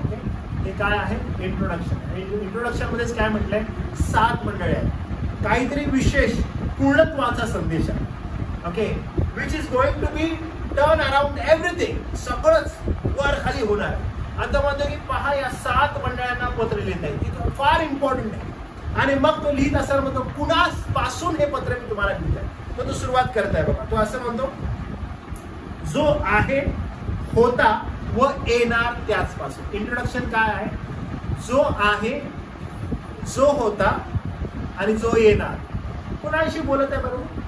ओके, हे काय आहे, इंट्रोडक्शन. इंट्रोडक्शन मध्येच काय म्हटलंय, 7 मंडळी आहेत, काहीतरी विशेष पूर्णत्वाचा संदेश आहे. Okay, which is going to be turn around everything, सगळंच वर खाली होणार. आता म्हणतो की पहा या 7 मंडळांना पत्र लिहित आहे, ती फार इम्पॉर्टंट आहे. आणि मग तो लिहित असताना म्हणतो कुणापासून हे पत्र मी तुम्हाला लिहित आहे. मग तो सुरुवात करत आहे बघा, तो असं म्हणतो, जो आहे, होता व येणार त्याच पासून. इंट्रोडक्शन काय आहे, जो आहे, जो होता आणि जो येणार. कुणाविषयी बोलत आहे बरोबर,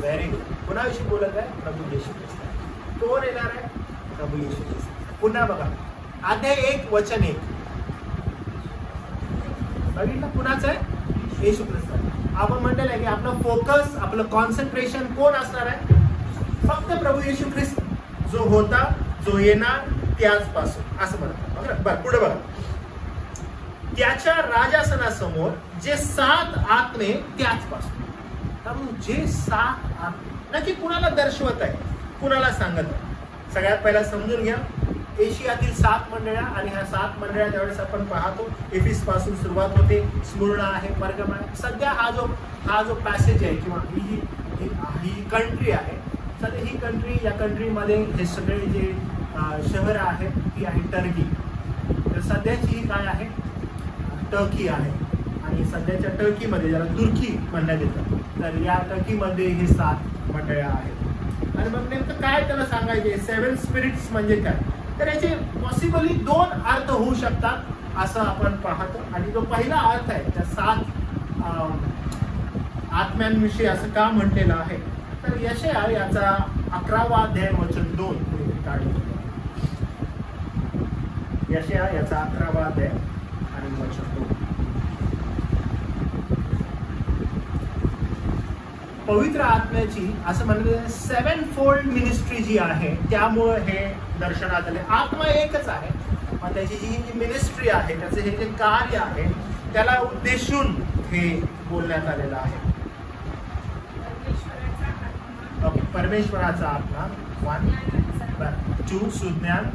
व्हेरी गुड. कुणाविषयी बोलत आहे, प्रभू येशू ख्रिस्त. कोण येणार आहे, प्रभू येशू ख्रिस्त. पुन्हा बघा, अध्याय 1 वचन 1 बघितलं, कुणाचं आहे, येशू ख्रिस्त. आपण म्हटलेलं आहे की आपलं फोकस, आपलं कॉन्सन्ट्रेशन कोण असणार आहे, फक्त प्रभू येशू ख्रिस्त, जो होता, जो येणार त्याच पासून, असं म्हणतात. बरं, पुढे बघा, त्याच्या राजासनासमोर जे 7 आत्मे त्याच पासून. जे 7 आत्मे नक्की कुणाला दर्शवत आहे, कुणाला सांगत आहे. सगळ्यात पहिला समजून घ्या, एशियातील 7 मंडळ्या. आणि ह्या 7 मंडळ्या ज्यावेळेस आपण पाहतो, एफिस पासून सुरुवात होते, स्मुर्णा आहे, पर्गम आहे. सध्या हा जो पॅसेज आहे किंवा ही कंट्री आहे, सध्या ही कंट्री, या कंट्रीमध्ये हे सगळे जे शहर आहेत ती आहे टर्की. तर सध्याची ही काय आहे, टर्की आहे. आणि सध्याच्या टर्कीमध्ये ज्याला तुर्की म्हणण्यात येतं, तर या टर्कीमध्ये हे 7 मंडळ्या आहेत. आणि मग नेमकं काय त्याला सांगायचे, 7 स्पिरिट्स म्हणजे काय. तर याचे पॉसिबली 2 अर्थ होऊ शकतात असं आपण पाहतो. आणि जो पहिला अर्थ आहे, त्या 7 आत्म्यांविषयी असं का म्हटलेलं आहे, तर यशाया याचा 11वा अध्याय वचन 2 काढले. यशाया याचा 11वा अध्याय आणि वचन 2. पवित्र आत्म्याची असं म्हणलं 7 फोल्ड मिनिस्ट्री जी आहे, त्यामुळे हे दर्शनात आले. आत्मा एकच आहे, पण त्याची जी मिनिस्ट्री आहे, त्याचे हे जे कार्य आहे, त्याला उद्देशून हे बोलण्यात आलेलं आहे. परमेश्वराचा आत्मा, 1 2 सुज्ञान,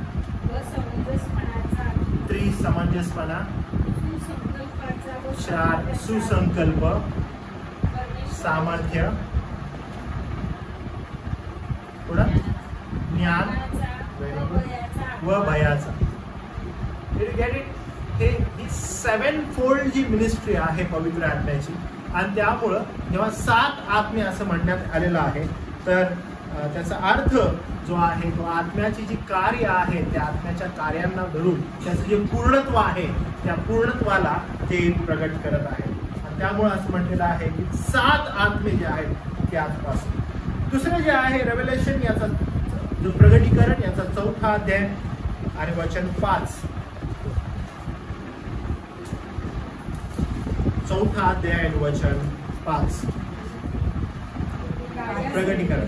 3 समंजसपणा, 4 सुसंकल्प, सामर्थ्य, पुढं ज्ञान व भयाचा. हे 7 फोल्ड जी मिनिस्ट्री आहे पवित्र आत्म्याची. आणि त्यामुळं जेव्हा 7 आत्मे असं म्हणण्यात आलेलं आहे, तर त्याचा अर्थ जो आहे, तो आत्म्याची जी कार्य आहे, त्या आत्म्याच्या कार्यांना धरून त्याचं जे पूर्णत्व आहे, त्या पूर्णत्वाला ते प्रगट करत आहे. त्यामुळे असं म्हटलेलं आहे की 7 आत्मे जे आहेत ते आजपासून. दुसरं जे आहे रेव्हेलेशन, याचा जो प्रगटीकरण, याचा 4था अध्याय आणि वचन 5. 4था अध्याय आणि वचन 5. प्रगटीकरण.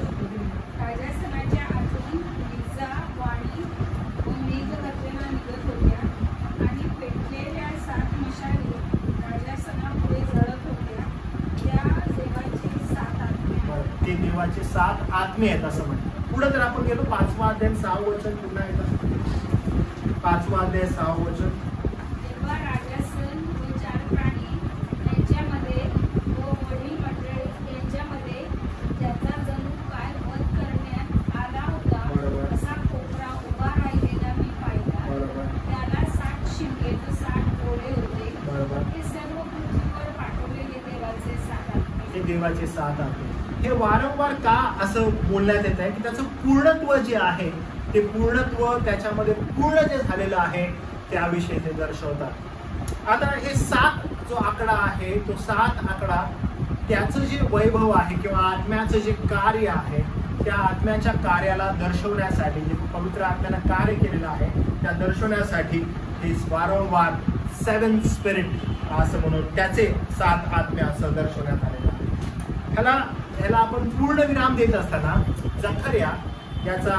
7 आत्मे आहेत असं म्हणतात. पुढे जर आपण गेलो 5वा अध्याय 6वं वचन पुन्हा एकदा 5वा अध्याय 6वं वचन. तेव्हा राजासन व 4 प्राणी यांच्यामध्ये व वडील मंडळी यांच्यामध्ये ज्याचा जणू काय वध करण्यात आला होता बरोबर. असा कोपरा उभा राहिलेला मी पाहिला. बरोबर. त्याला 7 शिंगे व 7 डोळे होते. बरोबर. हे सर्व पृथ्वीवर पाठवलेले देवाचे 7 आत्मे. हे देवाचे 7 आत्मे. हे वारंवार का असं बोलण्यात येत आहे की त्याचं पूर्णत्व जे आहे ते पूर्णत्व त्याच्यामध्ये पूर्ण जे झालेलं आहे त्याविषयी ते दर्शवतात. आता हे 7 जो आकडा आहे तो 7 आकडा त्याचं जे वैभव आहे किंवा आत्म्याचं जे कार्य आहे त्या आत्म्याच्या कार्याला दर्शवण्यासाठी जे पवित्र आत्म्यानं कार्य केलेलं आहे त्या दर्शवण्यासाठी हे वारंवार 7 स्पिरिट असं म्हणून त्याचे 7 आत्मे असं दर्शवण्यात आलेलं आहे. ह्याला आपण पूर्ण विराम देत असताना जखर्या याचा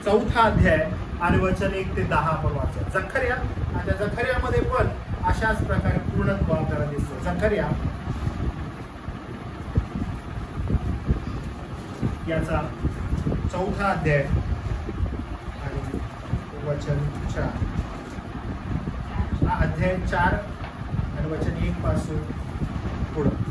4था अध्याय आणि वचन 1 ते 10 आपण वाचतो. जखर्या आणि जखर्यामध्ये पण अशाच प्रकारे पूर्णत्व आपल्याला दिसतो. जखर्या याचा 4था अध्याय आणि वचन 4. हा अध्याय 4 आणि वचन 1 पासून पुढं.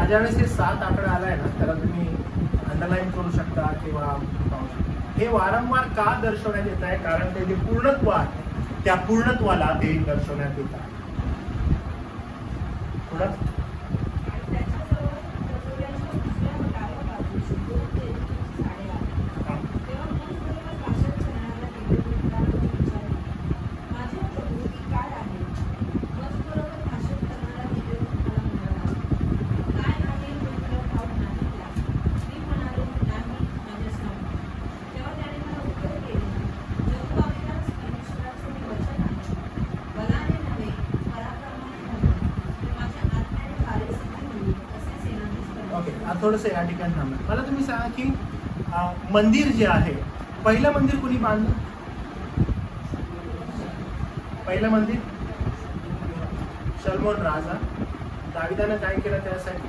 ज्यावेळेस हे 7 आकडा आलाय ना त्याला तुम्ही अंडरलाईन करू शकता किंवा पाहू शकता. हे वारंवार का दर्शवण्यात येत आहे कारण ते जे पूर्णत्व आहे त्या पूर्णत्वाला ते दर्शवण्यात येत आहे. पुढं थोडंसं या ठिकाणी थांबलं. मला तुम्ही सांगा की मंदिर जे आहे पहिलं मंदिर कुणी बांधलं? पहिलं मंदिर शलोमोन राजा. दाविदानं काय केलं त्यासाठी?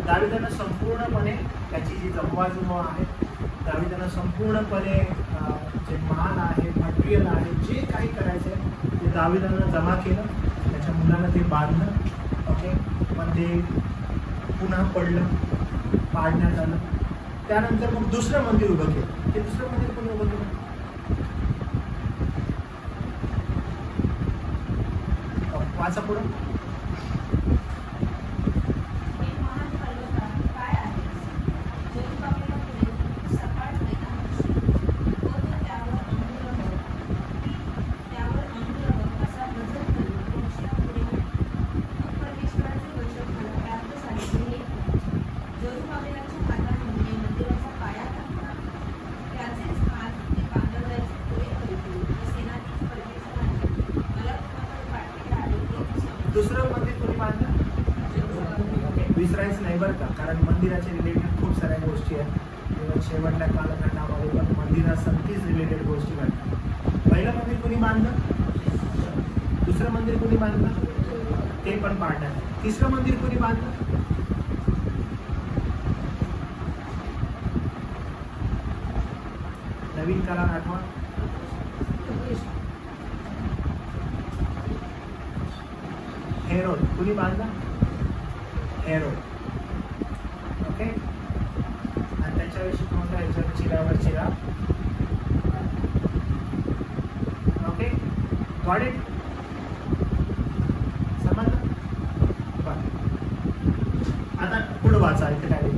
दाविदानं संपूर्णपणे त्याची जी जमवाजमव आहे दाविदानं संपूर्णपणे जे माल आहे मटेरियल आहे जे काही करायचं आहे ते दाविदानं जमा केलं. त्याच्या मुलानं ते बांधलं. ओके. पण ते पुन्हा पडलं पाडण्यात आलं. त्यानंतर मग दुसरं मंदिर उभं केलं. ते दुसरं मंदिर कोणी उभं केलं? वाचा पुढं. दुसरं मंदिर कोणी बांधलं? विसरायचं नाही बरं का, कारण मंदिराच्या रिलेटेड खूप साऱ्या गोष्टी आहेत. शेवटच्या कालखंडामध्ये पण मंदिरासंगतीच रिलेटेड गोष्टी घडतात. पहिलं मंदिर कोणी बांधलं? दुसरं मंदिर कोणी बांधलं? ते पण पाडण्यात. तिसरं मंदिर कोणी बांधलं? नवीन करार आठवा. हेरोद कुणी बांधला? हेरोद. ओके. आणि त्याच्याविषयी कोणता याच्यावर चिरावर चिरा. ओके. Got it? समजलं? बरं. आता पुढं वाचा. इथे काय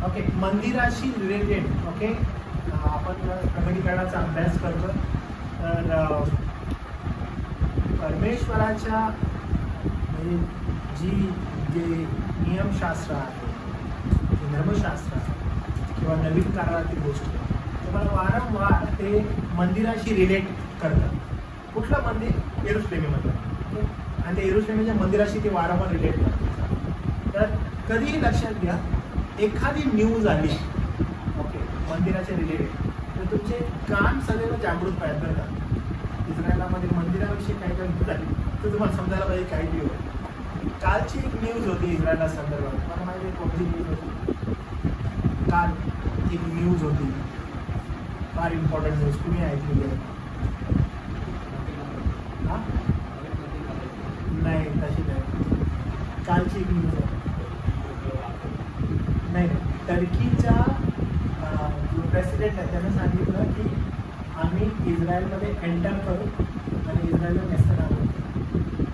ओके. मंदिराशी रिलेटेड. ओके. आपण प्रगतीकरणाचा अभ्यास करतो. तर परमेश्वराच्या म्हणजे जी जे नियमशास्त्र आहे, जे धर्मशास्त्र आहे किंवा नवीन काळातील गोष्टी तुम्हाला वारंवार ते मंदिराशी रिलेट करतात. कुठलं मंदिर? येरुशलेममधलं. आणि त्या येरुशलेमच्या मंदिराशी ते वारंवार रिलेट करतात. तर कधीही लक्षात घ्या, एखादी न्यूज आली ओके मंदिराच्या रिलेटेड तर तुमचे कान सदैव जागृत पाहिजे बरं का. इस्रायलामध्ये मंदिराविषयी काही न्यूज आली तर तुम्हाला समजायला पाहिजे काही न्यूज. कालची एक न्यूज होती इस्रायला संदर्भात, मला माहिती आहे कोणती न्यूज होती. काल एक न्यूज होती, फार इम्पॉर्टंट न्यूज, तुम्ही ऐकलेली आहे? हां नाही तशी नाही. कालची एक न्यूज आहे. नाही टर्कीच्या जो प्रेसिडेंट आहे त्यानं सांगितलं की आम्ही इस्रायलमध्ये एंटर करू आणि इस्रायलला नेस्तनाबूत करू.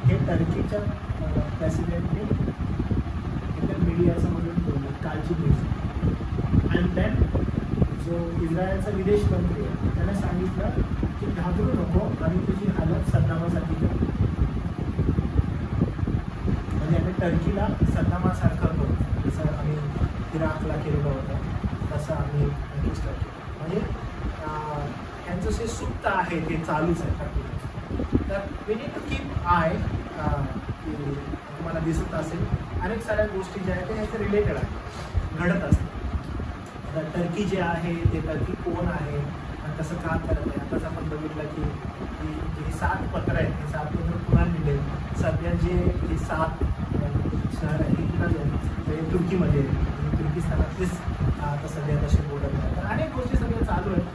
हे टर्कीच्या प्रेसिडेंटने एकदम मीडियासमोरून बोललं, कालची न्यूज. अँड देन जो इस्रायलचा विदेश मंत्री आहे त्यानं सांगितलं की घाबरू नको, आम्ही तुझी हालत सद्दामासाठी करू. म्हणजे आम्ही टर्कीला सद्दामासारखं करू, जसं आम्ही इराकला केलेलं होतं तसं आम्ही नक्कीच करतो. म्हणजे त्यांचं जे सुप्त आहे ते चालूच आहे. तर we need to keep eye. तुम्हाला दिसत असेल अनेक साऱ्या गोष्टी ज्या आहेत त्या ह्याचं रिलेटेड आहे, घडत असतात. आता टर्की जे आहे ते टर्की कोण आहे आणि तसं का करत आहे. आताच आपण बघितलं की जी 7 पत्र आहेत ते 7 पत्र पुन्हा लिहिले. सध्या जे 7 शहर आहे ते तुर्कीमध्ये तुर्किस्तानातलीच आता सध्या तसे बोलत आहे. तर अनेक गोष्टी सगळ्या चालू आहेत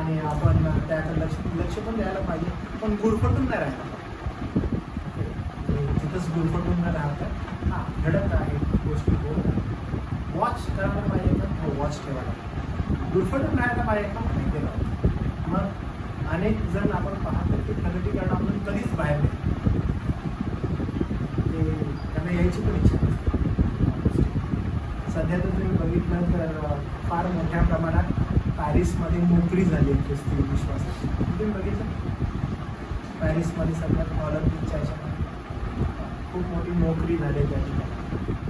आणि आपण त्याकडे लक्ष पण द्यायला पाहिजे, पण गुरफटून नाही राहायला. तिथंच गुरफटून न राहता हां घडत आहे गोष्टी होत आहे. वॉच करायला पाहिजे का? हो वॉच ठेवायला. गुरफटून राहायला पाहिजे का? नाही केलं. मग अनेक जण आपण पाहतो की प्रगतीकरणामधून कधीच बाहेर नाही, ते त्यांना यायची पण इच्छा नसते. सध्या तर तुम्ही बघितलं तर फार मोठ्या प्रमाणात पॅरिसमध्ये नोकरी झाली ख्रिस्ती विश्वासाची. तुम्ही बघितलं पॅरिसमध्ये सगळ्यात ऑलिम्पिकच्या ह्याच्यामध्ये खूप मोठी नोकरी झाली त्या ठिकाणी.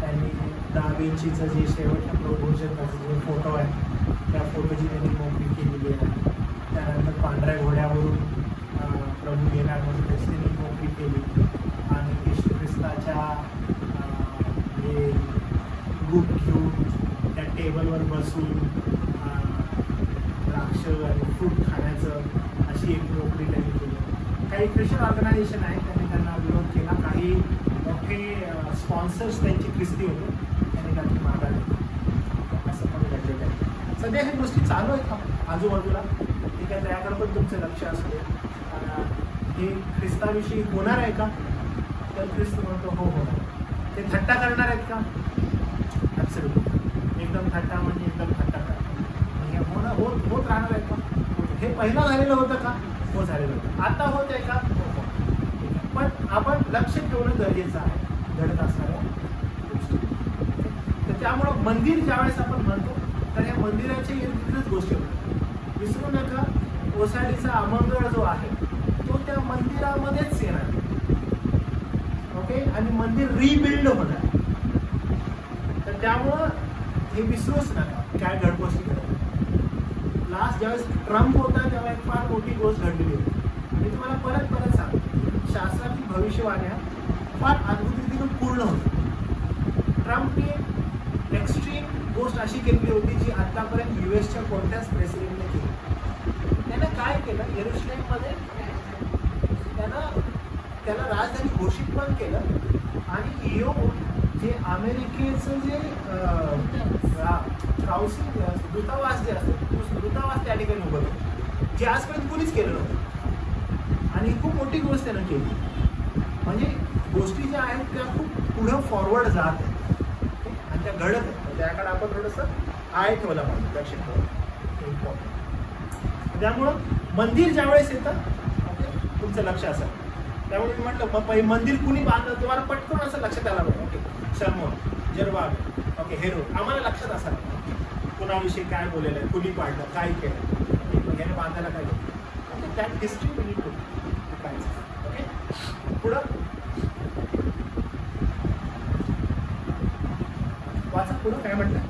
त्यांनी दा विंचीचं जे शेवटच्या प्रभूषणाचं जे फोटो आहे त्या फोटोची त्यांनी नोकरी केलेली आहे. त्यानंतर पांढऱ्या घोड्यावरून प्रभू येणार म्हणून त्यांनी नोकरी केली आणि येशू ख्रिस्ताच्या हे ग्रुप घेऊन त्या टेबलवर बसून द्राक्ष आणि फ्रूट खाण्याचं अशी एक नोकरी त्यांनी केली. काही ख्रिश्चन ऑर्गनायझेशन आहे त्यांनी त्यांना विरोध केला. काही मोठे स्पॉन्सर्स त्यांची ख्रिस्ती होते त्यांनी त्यांची माघार घेतली. असं पण घडलेलं आहे. सध्या ह्या गोष्टी चालू आहेत आजूबाजूला, ठीक आहे. त्याकडे पण तुमचं लक्ष असते. हे ख्रिस्ताविषयी होणार आहे का? तर ख्रिस्त म्हणतो हो होणार. ते थट्टा करणार आहेत का? ॲब्सोल्युटली. एकदम थट्टा म्हणजे एकदम थट्टा करा. हे होणं होत राहणार आहे का? हे पहिलं झालेलं होतं का? हो झालेलं होतं. आता होत आहे का? हो. पण आपण लक्ष ठेवणं गरजेचं आहे घडत असणाऱ्या गोष्टी. तर त्यामुळं मंदिर ज्यावेळेस आपण म्हणतो तर या मंदिराच्या इतरच गोष्टी होतात. विसरू नका ओसाडीचा अमंगळ जो आहे तो त्या मंदिरामध्येच येणार ओके, आणि मंदिर रिबिल्ड होणार. तर त्यामुळं हे विसरूच नका काय घडगोष्टी घडत. लास्ट ज्यावेळेस ट्रम्प होता तेव्हा एक फार मोठी गोष्ट घडलेली होती. मी तुम्हाला परत सांगतो, शास्त्रातील भविष्यवाण्या फार अद्भुतरीतीनं पूर्ण होती. ट्रम्पने एक्स्ट्रीम गोष्ट अशी केलेली होती जी आतापर्यंत US कोणत्याच प्रेसिडेंटने केली. त्यानं काय केलं, येरुशलेममध्ये त्याला राजधानी घोषित पण केलं आणि जे अमेरिकेचं जे दूतावास जे असतं दूतावास त्या ठिकाणी उभं होतं जे आजपर्यंत कोणीच केलं नव्हतं. आणि खूप मोठी गोष्ट त्यानं केली. म्हणजे गोष्टी ज्या आहेत त्या खूप पुढं फॉरवर्ड जात आहेत आणि त्या घडत आहेत. त्याकडे आपण थोडंसं आय ठेवला पाहिजे, लक्ष ठेवलं इम्पॉर्टंट. त्यामुळं मंदिर ज्यावेळेस येतं ओके तुमचं लक्ष असेल. त्यामुळे मी म्हटलं मंदिर कुणी बांधलं तुम्हाला पटकन असं लक्षात आलं पाहिजे. ओके शर्मोन जरबाग ओके हेरो आम्हाला लक्षात असायला कुणाविषयी काय बोललेलं आहे, कुणी पाडलं, काय केलं, याने बांधायला काय केलं. Okay that history we need to okay पुढं वाचा पुढं काय म्हटलं.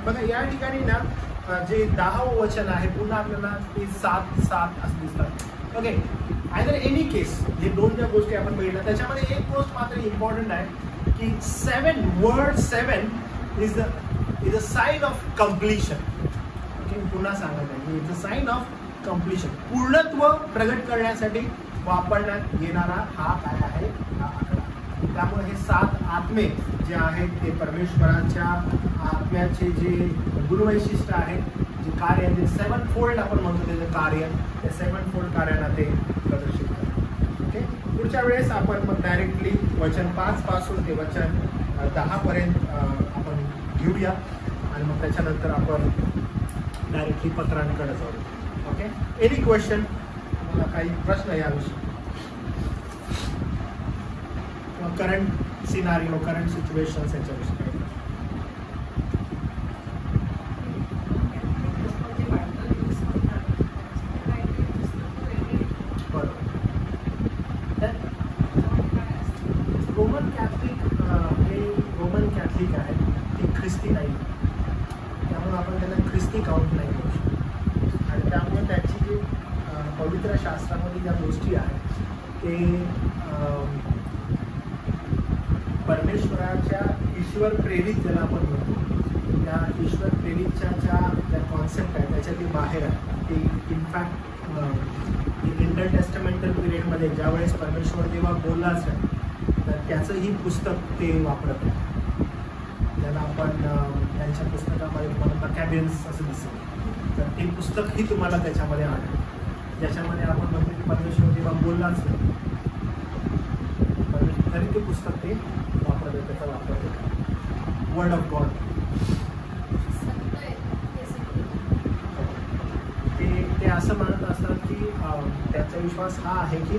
बघा या ठिकाणी ना जे 10वं वचन आहे पुन्हा आपल्याला ते 7 असं दिसतात. ओके, आयदर एनी केस जे 2 ज्या गोष्टी आपण बघितल्या त्याच्यामध्ये एक गोष्ट मात्र इम्पॉर्टंट आहे की 7 is a sign of completion. Okay, पुन्हा सांगत आहे is a sign of completion, पूर्णत्व प्रगट करण्यासाठी वापरण्यात येणारा हा काय आहे, हा आकडा. त्यामुळे हे 7 आत्मे जे आहेत ते परमेश्वराच्या आत्म्याचे जे गुणवैशिष्ट्य आहेत, जे कार्य आहे ते 7 फोल्ड आपण म्हणतो त्याचं कार्य, ते 7 फोल्ड कार्याला ते प्रदर्शित करतात. ओके, पुढच्या वेळेस आपण मग डायरेक्टली वचन 5 पासून ते वचन 10 पर्यंत आपण घेऊया आणि मग त्याच्यानंतर आपण डायरेक्टली पत्रांकडे जाऊ. ओके, एनी क्वेश्चन, मला काही प्रश्न याविषयी किंवा करंट सिनारिओ, करंट सिच्युएशन्स याच्याविषयी काही रोमन कॅथलिक आहे, ते ख्रिस्ती नाही, त्यामुळे आपण त्यांना ख्रिस्ती काउंट नाही करू शकतो. आणि त्यामुळे त्याची जी पवित्र शास्त्रामध्ये ज्या गोष्टी आहेत ते परमेश्वराच्या ईश्वर प्रेरित ज्याला आपण म्हणतो, त्या ईश्वर प्रेरितच्या ज्या कॉन्सेप्ट आहे त्याच्या ते बाहेर आहे. ते इनफॅक्ट इंटर टेस्टामेंटल पिरियडमध्ये ज्यावेळेस परमेश्वर देवा बोललाच आहे तर त्याचंही पुस्तक ते वापरत आहे. ज्याला आपण त्यांच्या पुस्तकामध्ये तुम्हाला मॅकॅबियन्स असं दिसेल, तर ते पुस्तकही तुम्हाला त्याच्यामध्ये आढळेल, ज्याच्यामध्ये आपण म्हणतो की परमेश्वर देवा बोललाच नाही तरी ते पुस्तक ते वापरत आहे, त्याचा वापर करतात. वर्ड ऑफ गॉड ते असं म्हणत असतात की त्याचा विश्वास हा आहे की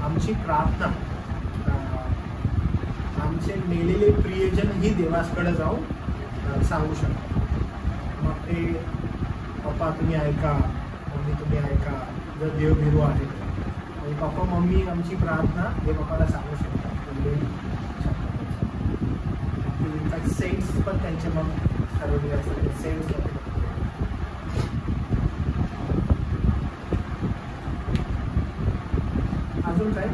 आमची प्रार्थना आमचे मेलेले प्रियजन ही देवाकडे जाऊन सांगू शकतात. मग ते पप्पा तुम्ही ऐका, मम्मी तुम्ही ऐका, जर देवभिरू आहे आणि पप्पा मम्मी आमची प्रार्थना देवबापाला सांगू शकतात. इनफॅक्ट सेंट्स पण त्यांचे मग ठरवले असतात. सेंट्स अजून काय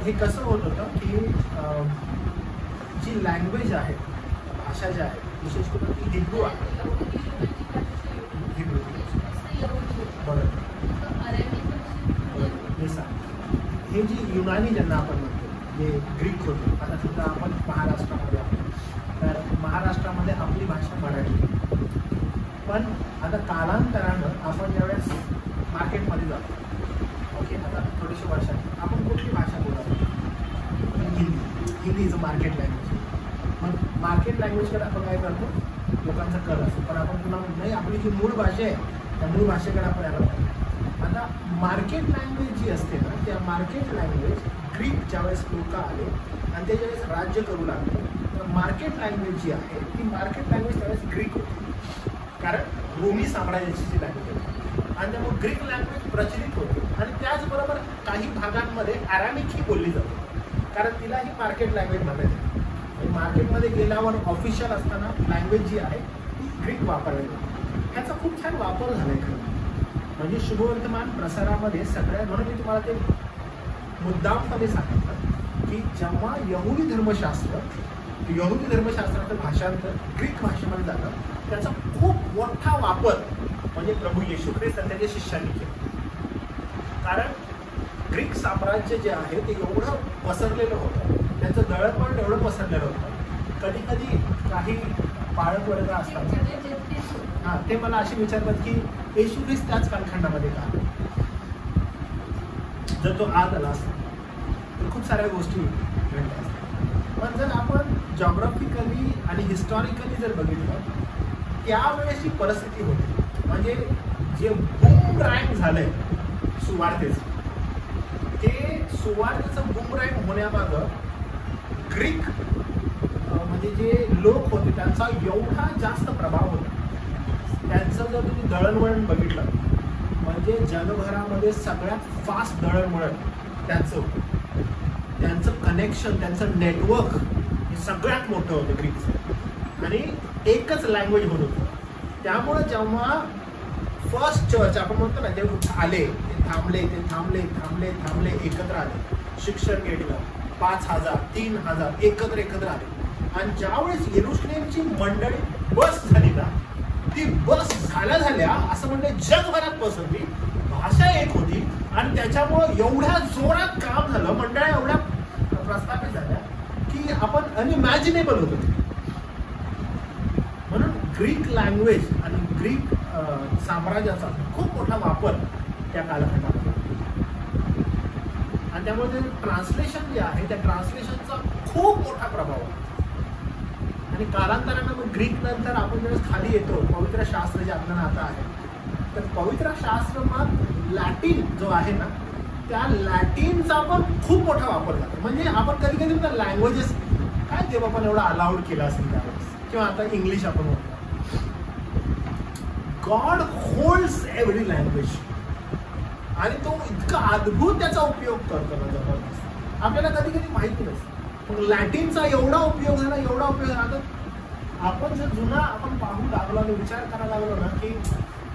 हे कसं होत होतं की जी लँग्वेज आहे, भाषा ज्या आहे, विशेष करून ती हिब्रू आहे. हिब्रू बरोबर. हे सांग, हे जी युनानी ज्यांना आपण म्हणतो, जे ग्रीक होते, आता सुद्धा आपण महाराष्ट्रामध्ये आहोत, तर महाराष्ट्रामध्ये आपली भाषा मराठी. पण आता कालांतरानं आपण ज्यावेळेस मार्केटमध्ये जातो, ओके, आता थोडीशी वर्षात आपण कुठली भाषा बोलतो, Hindi is a market language. मग मार्केट लँग्वेजकडे आपण काय करतो, लोकांचा कल असतो, पण आपण पुन्हा नाही आपली जी मूळ भाषा आहे त्या मूळ भाषेकडे आपण यायला पाहिजे. आता मार्केट लँग्वेज जी असते ना, त्या मार्केट लँग्वेज ग्रीक ज्यावेळेस लोक आले आणि ते ज्यावेळेस राज्य करू लागले, तर मार्केट लँग्वेज जी आहे ती मार्केट लँग्वेज त्यावेळेस ग्रीक होती, कारण रोमी साम्राज्याची जी लँग्वेज होती आणि त्यामुळे ग्रीक लँग्वेज प्रचलित होती. आणि त्याचबरोबर काही भागांमध्ये अॅरामिक ही बोलली जाते, कारण तिला ही मार्केट लँग्वेज म्हणतात. आणि मार्केटमध्ये गेल्यावर ऑफिशियल असताना लँग्वेज जी आहे ती ग्रीक वापरली जाते. ह्याचा खूप छान वापर झाला आहे खरं म्हणजे शुभवर्तमान प्रसारामध्ये सगळ्या. म्हणून मी तुम्हाला ते मुद्दामपणे सांगितलं की जेव्हा यहुदी धर्मशास्त्राचं भाषांतर ग्रीक भाषेमध्ये झालं, त्याचा खूप मोठा वापर म्हणजे प्रभू येशू ख्रिस्त आणि त्याच्या शिष्यांनी केला. कारण ग्रीक साम्राज्य जे आहे ते एवढं पसरलेलं होतं, त्यांचं दळणवळण एवढं पसरलेलं होतं. कधी कधी काही पाळक वर्ग असतात हां, ते मला असे विचारतात की येशू ख्रिस्त त्याच कालखंडामध्ये का, जर तो आज आला असता तर खूप साऱ्या गोष्टी घडल्या असतात. पण जर आपण जॉग्राफिकली आणि हिस्टॉरिकली जर बघितलं, त्यावेळेसची परिस्थिती होती, म्हणजे जे बूमरँग झालंय सुवार्थेचं, ते सुवार्थेचं बूमरँग होण्यामागं ग्रीक म्हणजे जे लोक होते त्यांचा एवढा जास्त प्रभाव होता. त्यांचं जर तुम्ही दळणवळण बघितलं, म्हणजे जगभरामध्ये सगळ्यात फास्ट दळणवळण त्यांचं होतं. त्यांचं कनेक्शन, त्यांचं नेटवर्क हे सगळ्यात मोठं होतं ग्रीकचं, आणि एकच लँग्वेज होत होतं. त्यामुळं जेव्हा फर्स्ट चर्च आपण म्हणतो ना, ते आले, ते थांबले, ते थांबले, थांबले, थांबले, एकत्र आले, शिक्षण घेतलं, 5,000 3,000 एकत्र आले. आणि ज्यावेळेस येरुशलेमची मंडळी बस झाली ना, ती बस झाल्या असं म्हणजे जगभरात पसरली, भाषा एक होती, आणि त्याच्यामुळं एवढ्या जोरात काम झालं, मंडळ्या एवढ्या प्रस्थापित झाल्या की आपण अनइमॅजिनेबल होतो. म्हणून ग्रीक लँग्वेज आणि ग्रीक साम्राज्याचा खूप मोठा वापर त्या कालखंडामध्ये, आणि त्यामुळे ते ट्रान्सलेशन जे आहे त्या ट्रान्सलेशनचा खूप मोठा प्रभाव आहे. आणि कालांतरानं मग ग्रीक नंतर आपण जेव्हा खाली येतो, पवित्र शास्त्र जे आपल्याला आता आहे, तर पवित्र शास्त्र मग लॅटिन जो आहे ना, त्या लॅटिनचा पण खूप मोठा वापर झाला. म्हणजे आपण कधी कधी तर लँग्वेजेस काय तेव्हा पण एवढा अलाउड केला असेल त्यावेळेस, किंवा आता इंग्लिश आपण म्हणतो. गॉड होल्ड्स एव्हरी लँग्वेज, आणि तो इतका अद्भुत त्याचा उपयोग करतो ना, जबरदस्त. आपल्याला कधी कधी माहिती नसतं, पण लॅटिनचा एवढा उपयोग झाला, एवढा उपयोग झाला. तर आपण जर जुना आपण पाहू लागलो आणि विचार करायला लागलो ना, की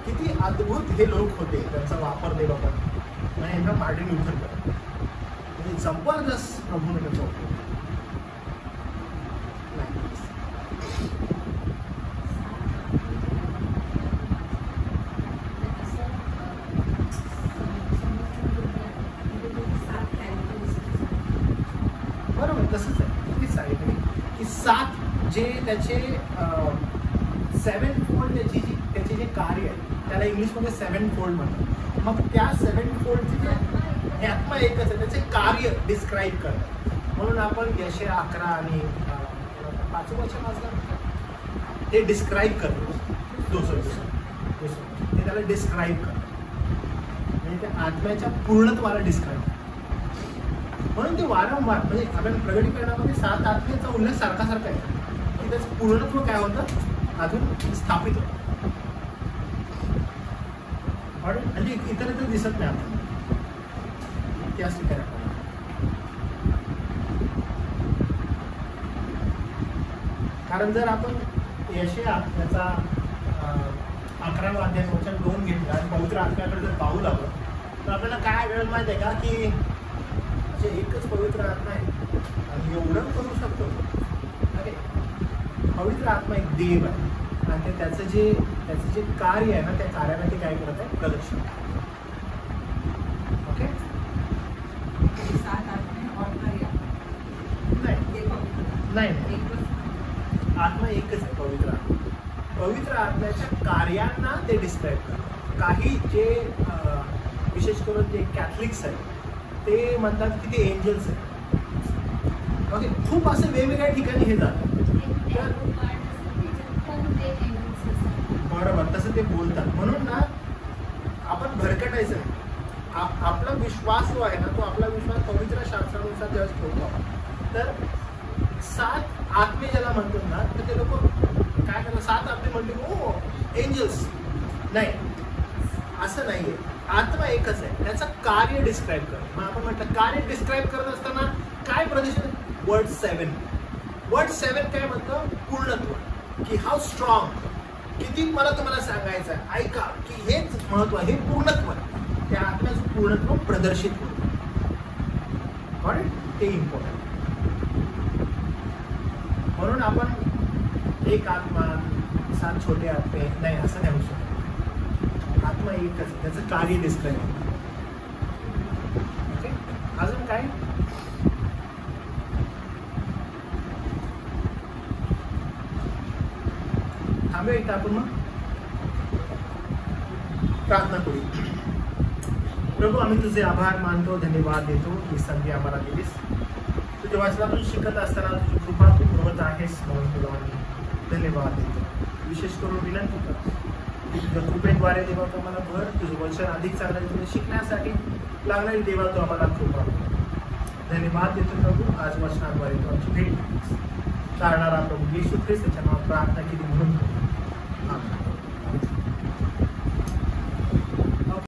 किती अद्भुत हे लोक होते, त्यांचा वापर ते लोकांनी, आणि यांना मार्टिन लुथर करतो, म्हणजे जबरदस्त प्रभूने त्याचा उपयोग. बरोबर, तसंच आहे. तीच सांगितलं की 7 जे त्याचे 7 फोल्ड त्याचे जे कार्य आहे, त्याला इंग्लिशमध्ये 7 फोल्ड म्हणतात. मग त्या 7 फोल्डचे जे आत्मा एकच आहे, त्याचे कार्य डिस्क्राईब करतात. म्हणून आपण यशया 11 आणि 5 वाचलं ते डिस्क्राईब करतो, दुसरं ते त्याला डिस्क्राईब करतात, म्हणजे त्या आत्म्याच्या पूर्णत्वाला डिस्क्राईब. म्हणून ते वारंवार, म्हणजे आपण प्रगटीकरणामध्ये 7 आत्म्याचा उल्लेख सारखा आहे की त्याचं पूर्णत्व काय होतं, अजून स्थापित होतं. म्हणजे इतर दिसत नाही आपण इतिहास करायला. कारण जर आपण यशया त्याचा 11वा अध्याय वचन 2 घेतला आणि पवित्र आत्म्याकडे जर पाहू लागलो, तर आपल्याला काय वेळ माहिती आहे का, की एकच पवित्र आत्मा आहे आणि एवढं करू शकतो. अरे पवित्र आत्मा एक देव आहे, आणि त्याचं जे कार्य आहे ना, त्या कार्याला ते काय करत आहे, प्रदर्शन. ओके, नाही, आत्मा एकच आहे, पवित्र आत्मा. पवित्र आत्म्याच्या कार्यांना ते डिस्क्राईब करतात. काही जे विशेष करून जे कॅथलिक्स आहेत ते म्हणतात की ते एंजल्स आहेत. ओके, खूप असं वेगवेगळ्या ठिकाणी हे जातात. बरोबर, तसं ते बोलतात. म्हणून ना आपण भरकटायचं नाही. आपला विश्वास जो आहे ना, तो आपला विश्वास पवित्र शास्त्रानुसार ज्यावेळेस ठेवतो, तर 7 आत्मे ज्याला म्हणतो ना, तर ते लोक काय करतात, 7 आत्मे म्हणते हो एंजल्स, नाही, असं नाहीये. आत्मा एकच आहे, त्याचं कार्य डिस्क्राईब करत. मग आपण म्हटलं कार्य डिस्क्राईब करत असताना काय प्रदर्शन, वर्ड 7 काय म्हणतं, पूर्णत्व, की हाऊ स्ट्रॉंग, किती मला तुम्हाला सांगायचं आहे, ऐका, की हेच महत्व, हे पूर्णत्व, त्या आत्म्याचं पूर्णत्व प्रदर्शित होतं. पण ते इम्पॉर्टंट. म्हणून आपण एक आत्मा 7 छोटे आत्मे नाही असं नाही होऊ शकत. आत्मा एकच, त्याचं कार्य डिस्क्राईब. अजून काय? थांबूया इथं आपण मग प्रार्थना करू. प्रभू, आम्ही तुझे आभार मानतो, धन्यवाद देतो ही संधी आम्हाला दिलीस. तुझ्या वचनातून शिकत असताना तुझी कृपा तू पुरवत आहेस म्हणून तुला आम्ही धन्यवाद देतो. विशेष करून विनंती करतो की तुझ्या कृपेद्वारे देवा तू आम्हाला भर, तुझं वचन अधिक चांगलं तुझं शिकण्यासाठी लागणारी देवा तू आम्हाला कृपा कर. धन्यवाद देतो प्रभू. आज वचनाद्वारे तू आमची भेट चालणारा प्रभू येशू ख्रिस्त त्याच्या नावात प्रार्थना केली म्हणून आमेन.